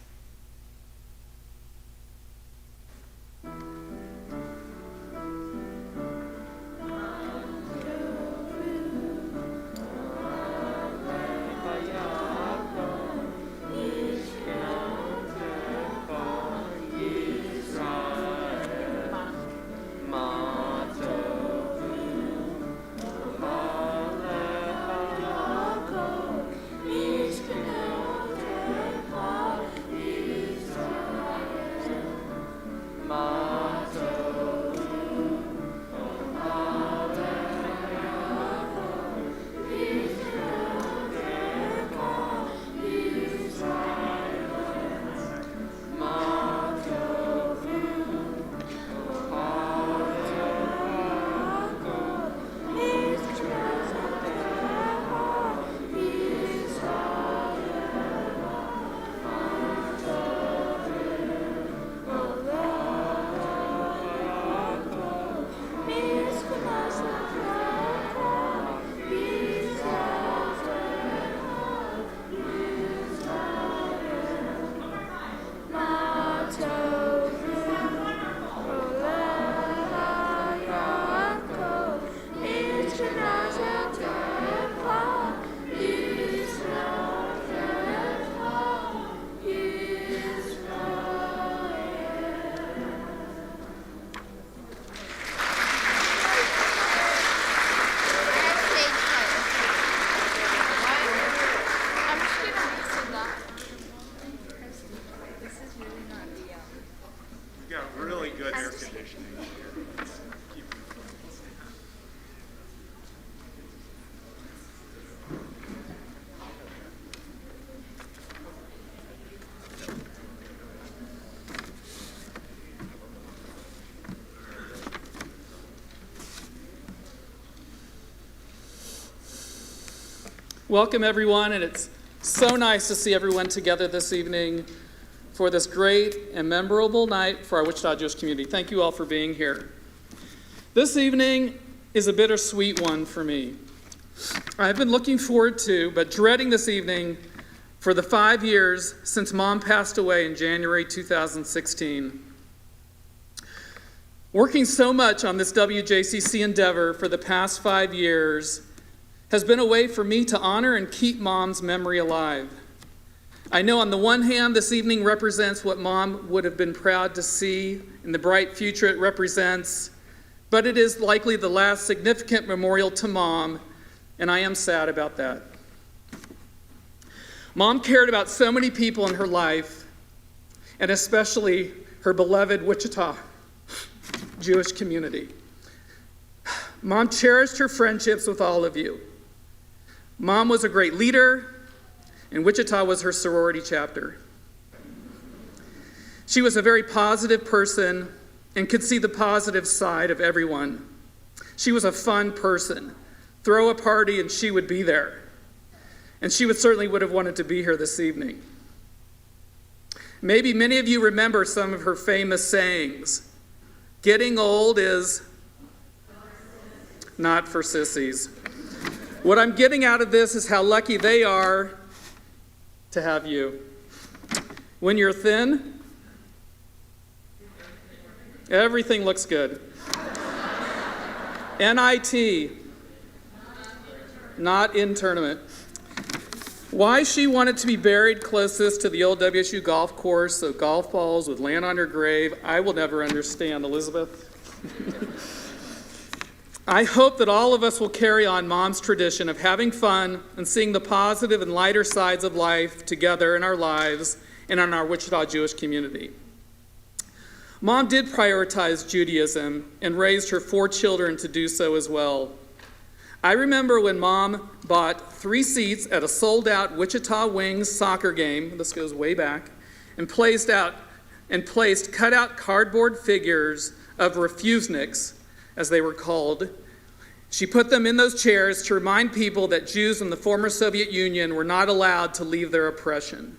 Welcome, everyone, and it's so nice to see everyone together this evening for this great and memorable night for our Wichita Jewish community. Thank you all for being here. This evening is a bittersweet one for me. I've been looking forward to, but dreading this evening for the 5 years since Mom passed away in January 2016. Working so much on this WJCC endeavor for the past 5 years has been a way for me to honor and keep Mom's memory alive. I know on the one hand, this evening represents what Mom would have been proud to see in the bright future it represents, but it is likely the last significant memorial to Mom, and I am sad about that. Mom cared about so many people in her life, and especially her beloved Wichita Jewish community. Mom cherished her friendships with all of you. Mom was a great leader, and Wichita was her sorority chapter. She was a very positive person and could see the positive side of everyone. She was a fun person. Throw a party and she would be there. And she certainly would have wanted to be here this evening. Maybe many of you remember some of her famous sayings. Getting old is not for sissies. What I'm getting out of this is how lucky they are to have you. When you're thin, everything looks good. NIT, not internment. Why she wanted to be buried closest to the old WSU golf course so golf balls would land on her grave, I will never understand, Elizabeth. I hope that all of us will carry on Mom's tradition of having fun and seeing the positive and lighter sides of life together in our lives and in our Wichita Jewish community. Mom did prioritize Judaism and raised her 4 children to do so as well. I remember when Mom bought 3 seats at a sold-out Wichita Wings soccer game, this goes way back, and placed cut-out cardboard figures of refuseniks, as they were called. She put them in those chairs to remind people that Jews in the former Soviet Union were not allowed to leave their oppression.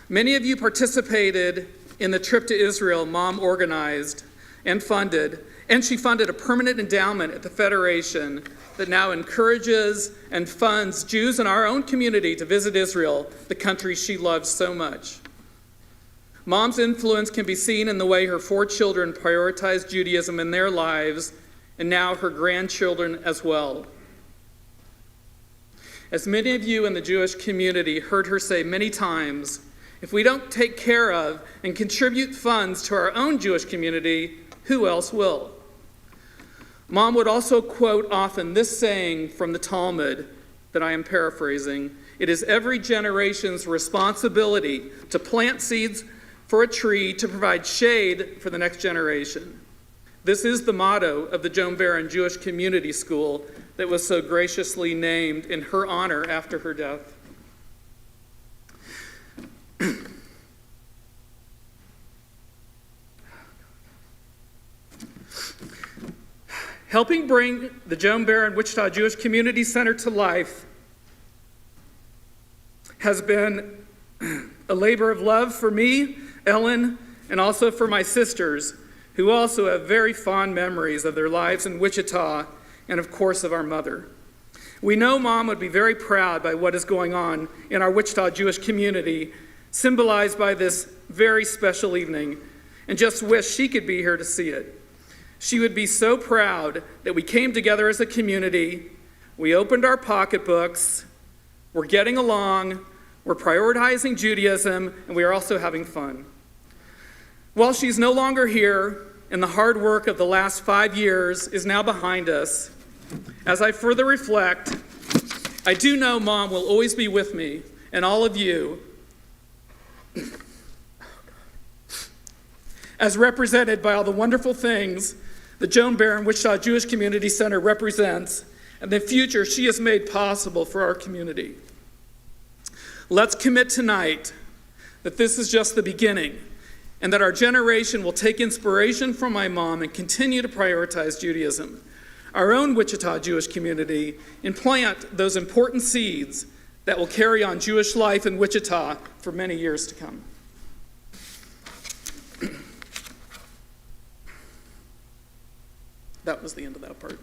Many of you participated in the trip to Israel Mom organized and funded, and she funded a permanent endowment at the Federation that now encourages and funds Jews in our own community to visit Israel, the country she loves so much. Mom's influence can be seen in the way her 4 children prioritized Judaism in their lives, and now her grandchildren as well. As many of you in the Jewish community heard her say many times, if we don't take care of and contribute funds to our own Jewish community, who else will? Mom would also quote often this saying from the Talmud that I am paraphrasing. It is every generation's responsibility to plant seeds for a tree to provide shade for the next generation. This is the motto of the Joan Beren Jewish Community School that was so graciously named in her honor after her death. Helping bring the Joan Beren Wichita Jewish Community Center to life has been a labor of love for me, Ellen, and also for my sisters, who also have very fond memories of their lives in Wichita and, of course, of our mother. We know Mom would be very proud by what is going on in our Wichita Jewish community, symbolized by this very special evening, and just wish she could be here to see it. She would be so proud that we came together as a community, we opened our pocketbooks, we're getting along, we're prioritizing Judaism, and we are also having fun. While she's no longer here, and the hard work of the last 5 years is now behind us, as I further reflect, I do know Mom will always be with me and all of you as represented by all the wonderful things the Joan Beren Wichita Jewish Community Center represents and the future she has made possible for our community. Let's commit tonight that this is just the beginning and that our generation will take inspiration from my mom and continue to prioritize Judaism, our own Wichita Jewish community, and plant those important seeds that will carry on Jewish life in Wichita for many years to come. that was the end of that part.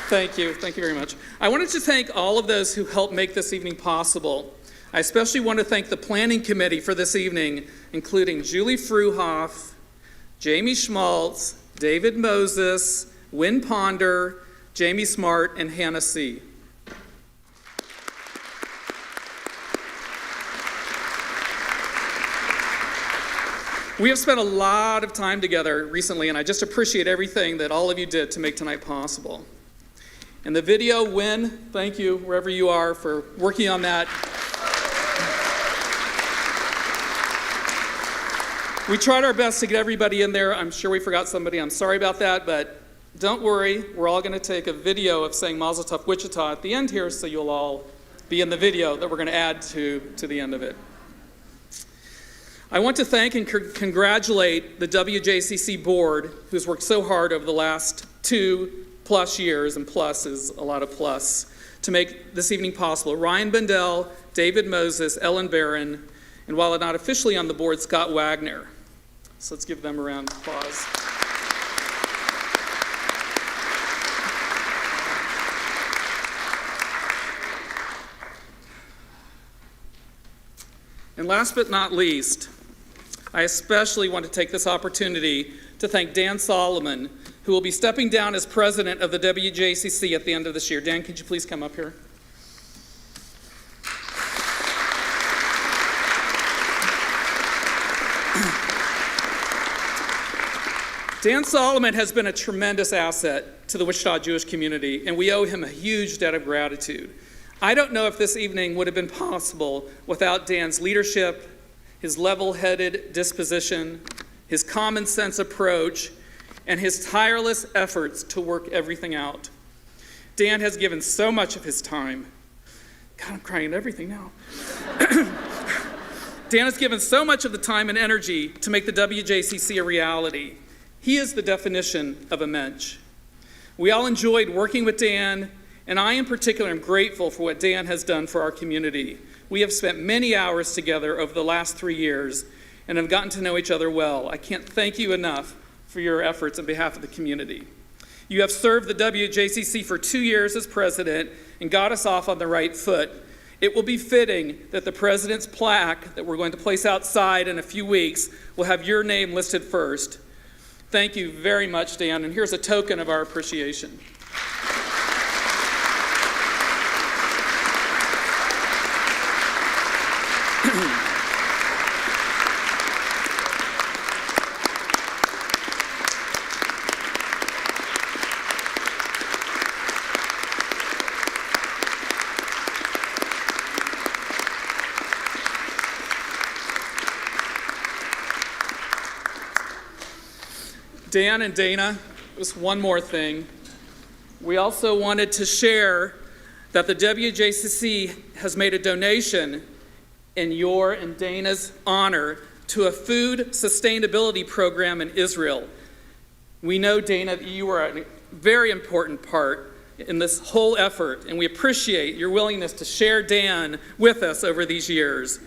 Thank you very much. I wanted to thank all of those who helped make this evening possible. I especially want to thank the planning committee for this evening, including Julie Fruhoff, Jamie Schmaltz, David Moses, Wynn Ponder, Jamie Smart, and Hannah C. We have spent a lot of time together recently, and I just appreciate everything that all of you did to make tonight possible. And the video, Wynn, thank you, wherever you are, for working on that. We tried our best to get everybody in there. I'm sure we forgot somebody. I'm sorry about that, but don't worry. We're all going to take a video of saying Mazel Tov Wichita at the end here, so you'll all be in the video that we're going to add to the end of it. I want to thank and congratulate the WJCC board, who's worked so hard over the last 2+ years, and plus is a lot of plus, to make this evening possible. Ryan Bendel, David Moses, Ellen Beren, and while not officially on the board, Scott Wagner. So let's give them a round of applause. And last but not least, I especially want to take this opportunity to thank Dan Solomon, who will be stepping down as president of the WJCC at the end of this year. Dan, could you please come up here? Dan Solomon has been a tremendous asset to the Wichita Jewish community, and we owe him a huge debt of gratitude. I don't know if this evening would have been possible without Dan's leadership, his level-headed disposition, his common sense approach, and his tireless efforts to work everything out. Dan has given so much of his time. God, I'm crying at everything now. Dan has given so much of the time and energy to make the WJCC a reality. He is the definition of a mensch. We all enjoyed working with Dan, and I in particular am grateful for what Dan has done for our community. We have spent many hours together over the last 3 years and have gotten to know each other well. I can't thank you enough for your efforts on behalf of the community. You have served the WJCC for 2 years as president and got us off on the right foot. It will be fitting that the president's plaque that we're going to place outside in a few weeks will have your name listed first. Thank you very much, Dan, and here's a token of our appreciation. Dan and Dana, just one more thing. We also wanted to share that the WJCC has made a donation in your and Dana's honor to a food sustainability program in Israel. We know, Dana, that you are a very important part in this whole effort, and we appreciate your willingness to share Dan with us over these years.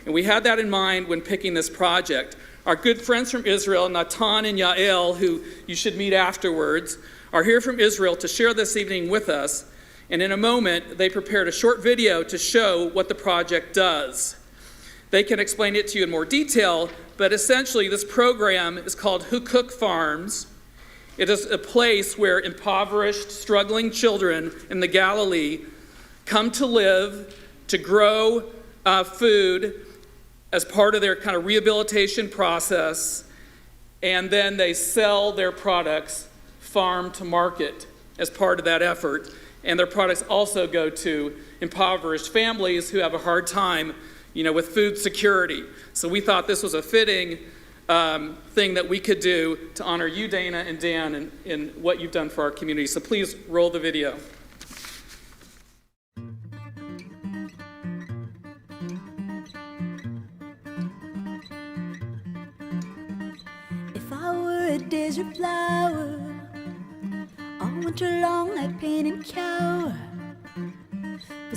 And we had that in mind when picking this project. Our good friends from Israel, Natan and Yael, who you should meet afterwards, are here from Israel to share this evening with us. And in a moment, they prepared a short video to show what the project does. They can explain it to you in more detail, but essentially this program is called Who Cook Farms. It is a place where impoverished, struggling children in the Galilee come to live, to grow food as part of their kind of rehabilitation process, and then they sell their products farm to market as part of that effort. And their products also go to impoverished families who have a hard time, with food security. So we thought this was a fitting thing that we could do to honor you, Dana and Dan, in what you've done for our community. So please roll the video. A desert flower, all winter long I paint and cower.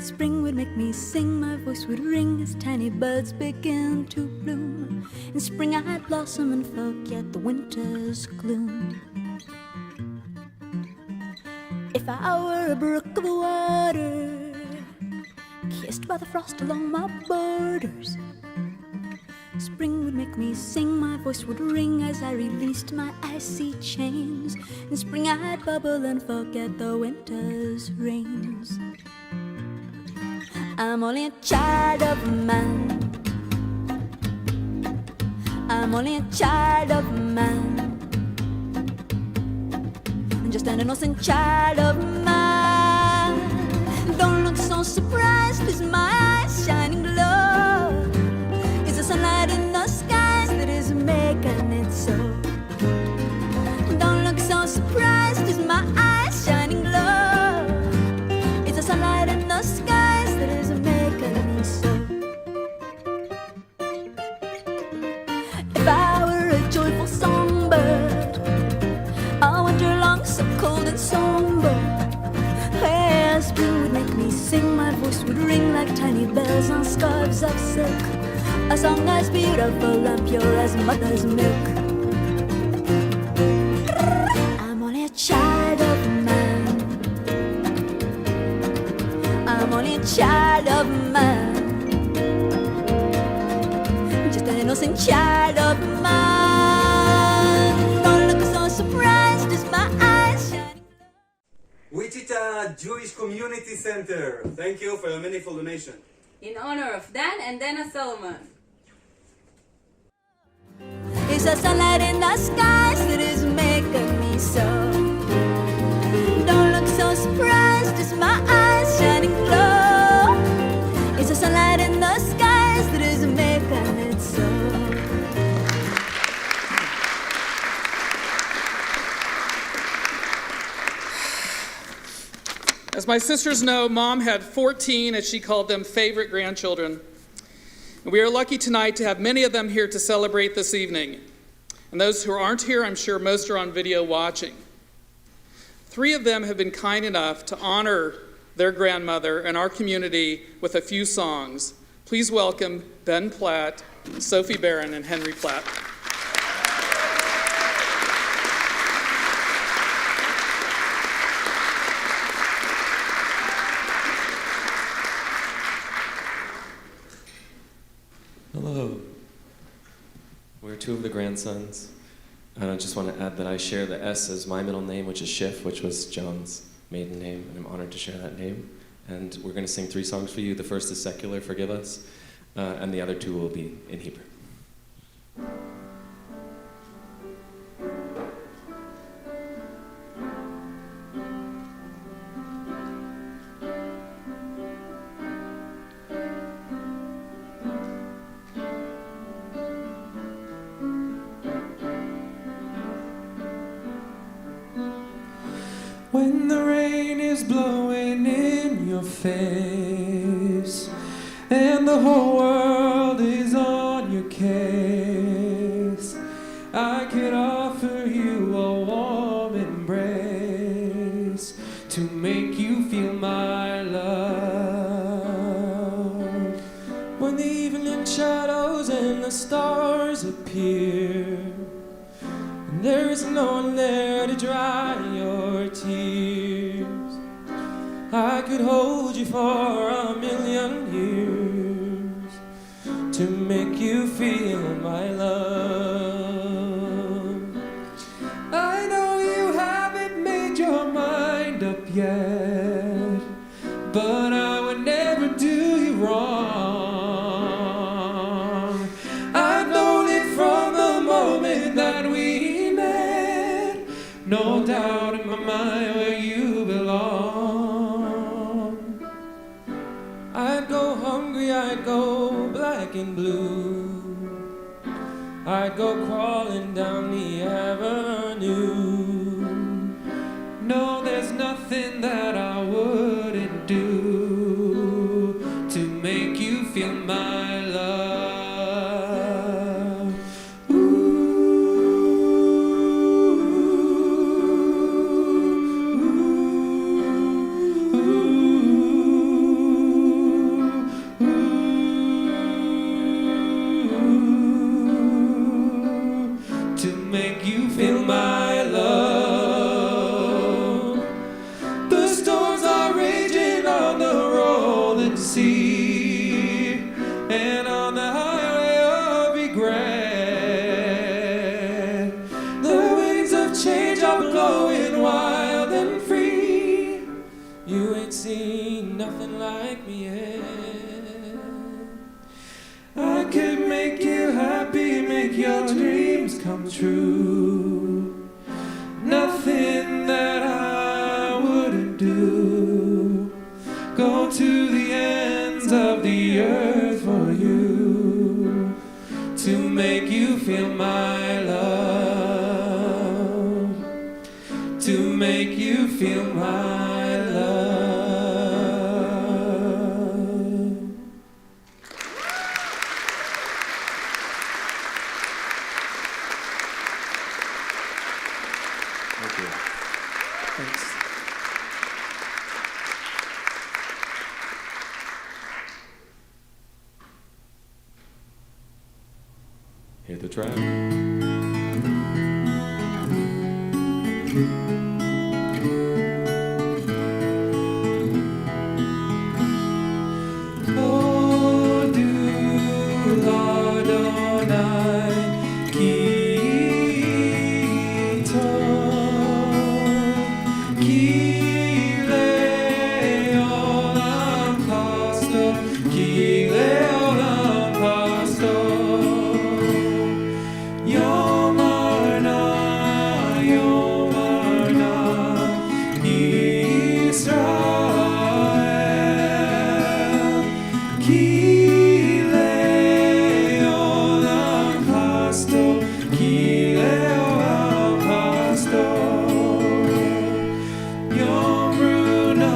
Spring would make me sing, my voice would ring as tiny buds begin to bloom. In spring I'd blossom and forget the winter's gloom. If I were a brook of water, kissed by the frost along my borders, spring would make me sing, my voice would ring as I released my icy chains. In spring I'd bubble and forget the winter's rains. I'm only a child of man. I'm only a child of man. Just an innocent child of mine. Don't look so surprised, is my eyes shining glow? It's the sunlight in the skies that is making it so. Don't look so surprised, is my eyes shining glow? It's the sunlight in the skies that is making it so. If I were a joyful songbird, all winter long so cold and somber, hey, spring would make me sing, my voice would ring like tiny bells on scarves of silk, a song as beautiful and pure as mother's milk. I'm only a child of man. I'm only a child of man. Just an innocent child of mine. Don't look so surprised as my eyes shining. Wichita Jewish Community Center, thank you for your meaningful donation. In honor of Dan and Dana Solomon. It's the sunlight in the skies that is making me so. Don't look so surprised, it's my eyes shining glow. It's the sunlight in the skies that is making it so. As my sisters know, Mom had 14, as she called them, favorite grandchildren. And we are lucky tonight to have many of them here to celebrate this evening. And those who aren't here, I'm sure most are on video watching. 3 of them have been kind enough to honor their grandmother and our community with a few songs. Please welcome Ben Platt, Sophie Beren, and Henry Platt. Hello. We're 2 of the grandsons. And I just want to add that I share the S as my middle name, which is Schiff, which was Joan's maiden name, and I'm honored to share that name. And we're going to sing 3 songs for you. The first is secular, Forgive Us, and the other 2 will be in Hebrew. When the rain is blowing in your face and the whole world is on your case, I could offer you a warm embrace to make you feel my love. When the evening shadows and the stars appear, there is no one there to dry your tears, I could hold you for a million years to make you feel my love. I know you haven't made your mind up yet, but I would never do you wrong. I've known it from the moment that we no doubt in my mind where you belong. I'd go hungry, I'd go black and blue, I'd go crawling down the avenue. No, there's nothing that I wouldn't do to make you feel my love. you feel my love. The storms are raging on the rolling sea and on the highway of regret. The winds of change are blowing wild and free. You ain't seen nothing like me yet. I could make you happy, make your dreams come true. Nothing that I wouldn't do. Go to the ends of the earth for you, to make you feel my love, to make you feel my love. Thank you. Thanks. Hear the track. Oh, do Lord Adonai Kito Kile Olam Pasto Kile Olam Pasto Yom Arna Israel Kile Olam Pasto Kile Olam Pasto Yom Runa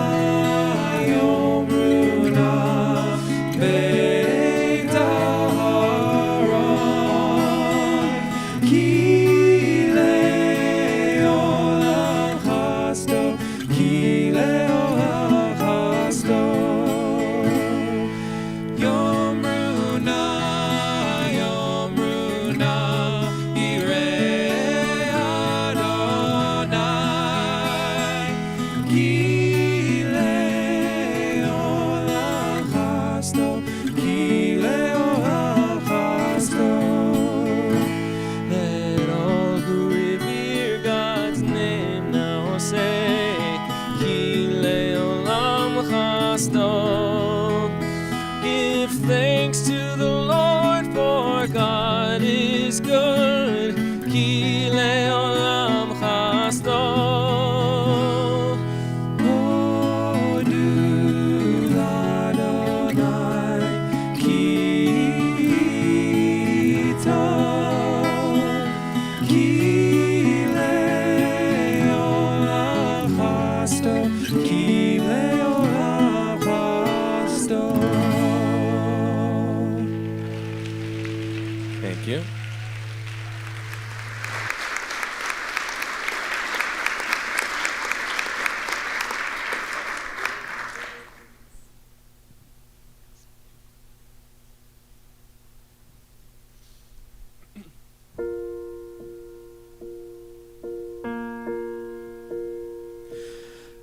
Beit Aharon Kile Olam Pasto Kile Olam Pasto Yom Runa Yireh Adonai Kile Olam Pasto Kile Olam Pasto. Let all who revere God's name now say Kile Olam Pasto. Give thanks to the Lord, for God is good. Kile Olam Pasto. Oh, do Adonai Kito Kile Olam Pasto Kile Olam Pasto. Thank you.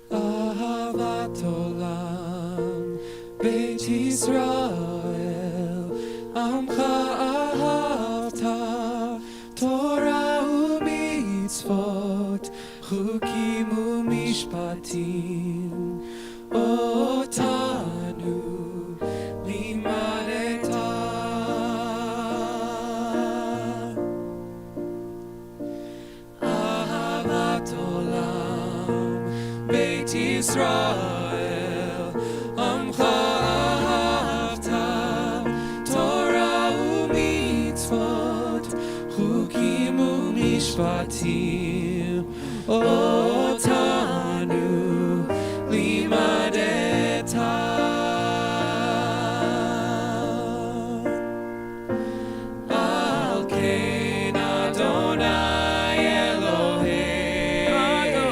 Ahavat Olam Beit Yisrael Amcha ahavta Torah u'mitzvot Chukim u'mishpatim Otanu limadeta Ahavat Olam Beit Yisrael Amcha ahavta Torah u'mitzvot Chukim u'mishpatim Otanu limadeta Al Kein Adonai Eloheinu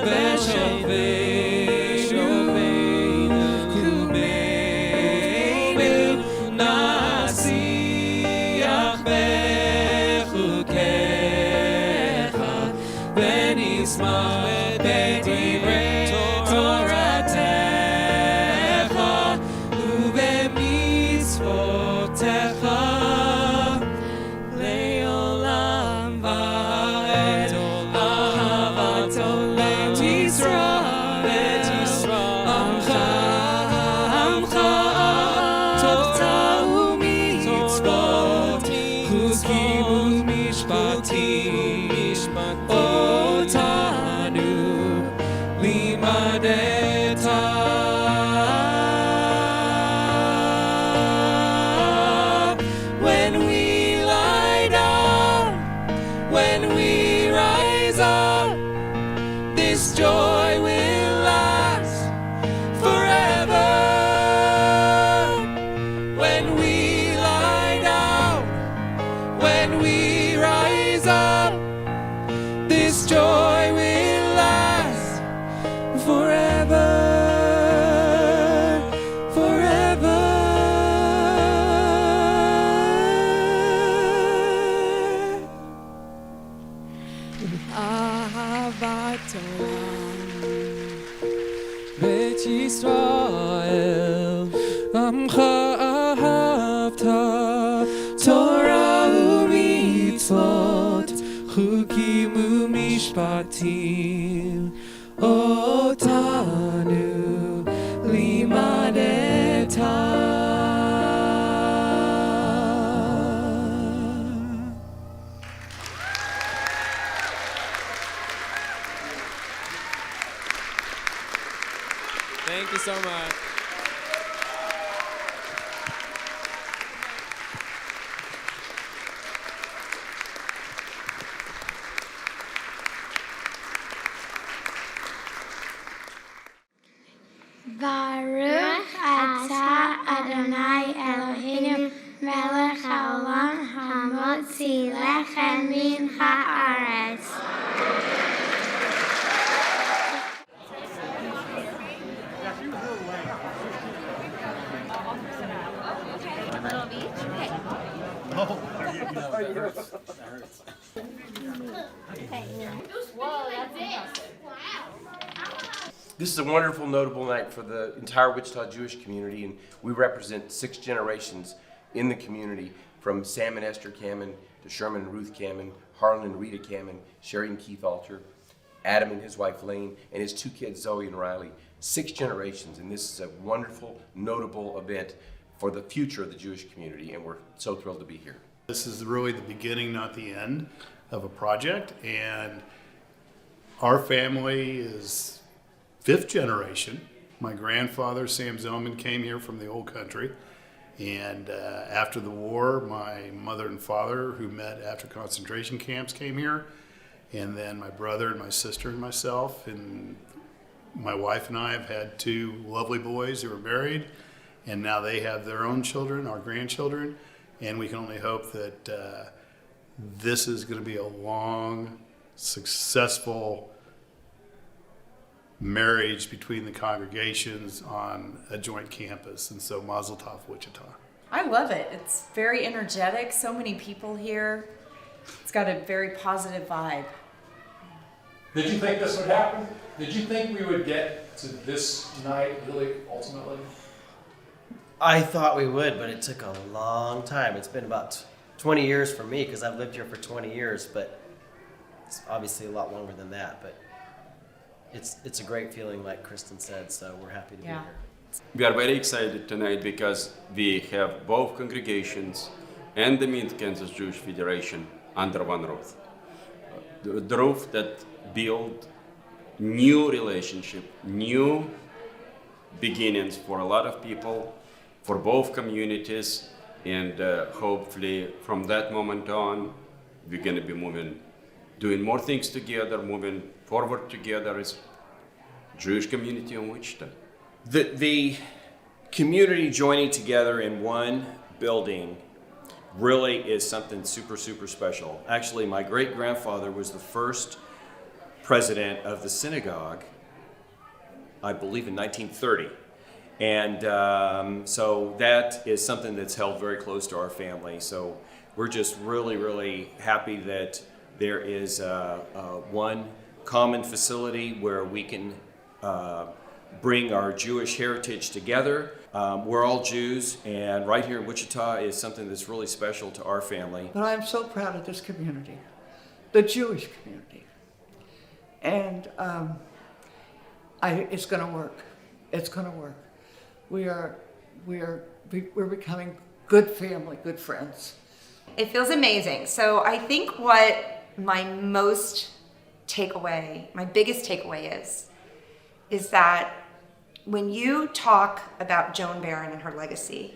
V'shoveinu kumeinu Nasiach bechukei נשמח בדברי תורתך ובמצוותיך לעולם ועד. אהבת עולם ישראל, עמך עמך תורה ומצוות, חוקים ומשפטים אותנו לימדת. When we lie down, when we rise up, this joy will last forever. When we lie down, when we rise up, this joy will last forever, forever. אהבת עולם בית ישראל, עמך אהבת תורה ומצוות, חוקים ומשפטים אותנו לימדת. Thank you so much. Baruch atah Adonai Eloheinu melech haolam hamotzi lechem min haaretz. This is a wonderful, notable night for the entire Wichita Jewish community, and we represent 6 generations in the community, from Sam and Esther Kamen to Sherman and Ruth Kamen, Harlan and Rita Kamen, Sherry and Keith Alter, Adam and his wife Lane, and his 2 kids Zoe and Riley. 6 generations, and this is a wonderful, notable event for the future of the Jewish community, and we're so thrilled to be here. This is really the beginning, not the end, of a project, and our family is 5th generation. My grandfather, Sam Zellman, came here from the old country, and after the war, my mother and father, who met after concentration camps, came here, and then my brother and my sister and myself, and my wife and I have had 2 lovely boys who are married, and now they have their own children, our grandchildren, and we can only hope that this is going to be a long, successful marriage between the congregations on a joint campus. And so Mazel Tov, Wichita. I love it. It's very energetic, so many people here. It's got a very positive vibe. Did you think this would happen? Did you think we would get to this night, really, ultimately? I thought we would, but it took a long time. It's been about 20 years for me, because I've lived here for 20 years, but it's obviously a lot longer than that. But it's a great feeling, like Kristen said, so we're happy to be here. We are very excited tonight because we have both congregations and the Mid-Kansas Jewish Federation under one roof. The roof that build new relationship, new beginnings for a lot of people, for both communities, and hopefully from that moment on, we're going to be doing more things together, moving forward together as Jewish community in Wichita. The community joining together in one building really is something super, super special. Actually, my great-grandfather was the first president of the synagogue, I believe in 1930. And so that is something that's held very close to our family. So we're just really, really happy that there is one common facility where we can bring our Jewish heritage together. We're all Jews, and right here in Wichita is something that's really special to our family. But I'm so proud of this community, the Jewish community. And it's going to work. It's going to work. We're becoming good family, good friends. It feels amazing. So I think what my biggest takeaway is that when you talk about Joan Beren and her legacy,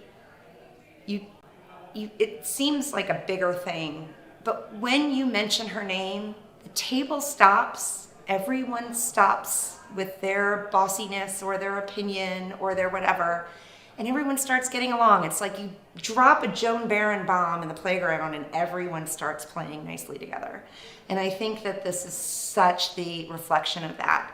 it seems like a bigger thing, but when you mention her name, the table stops, everyone stops with their bossiness or their opinion or their whatever, and everyone starts getting along. It's like you drop a Joan Beren bomb in the playground and everyone starts playing nicely together. And I think that this is such the reflection of that.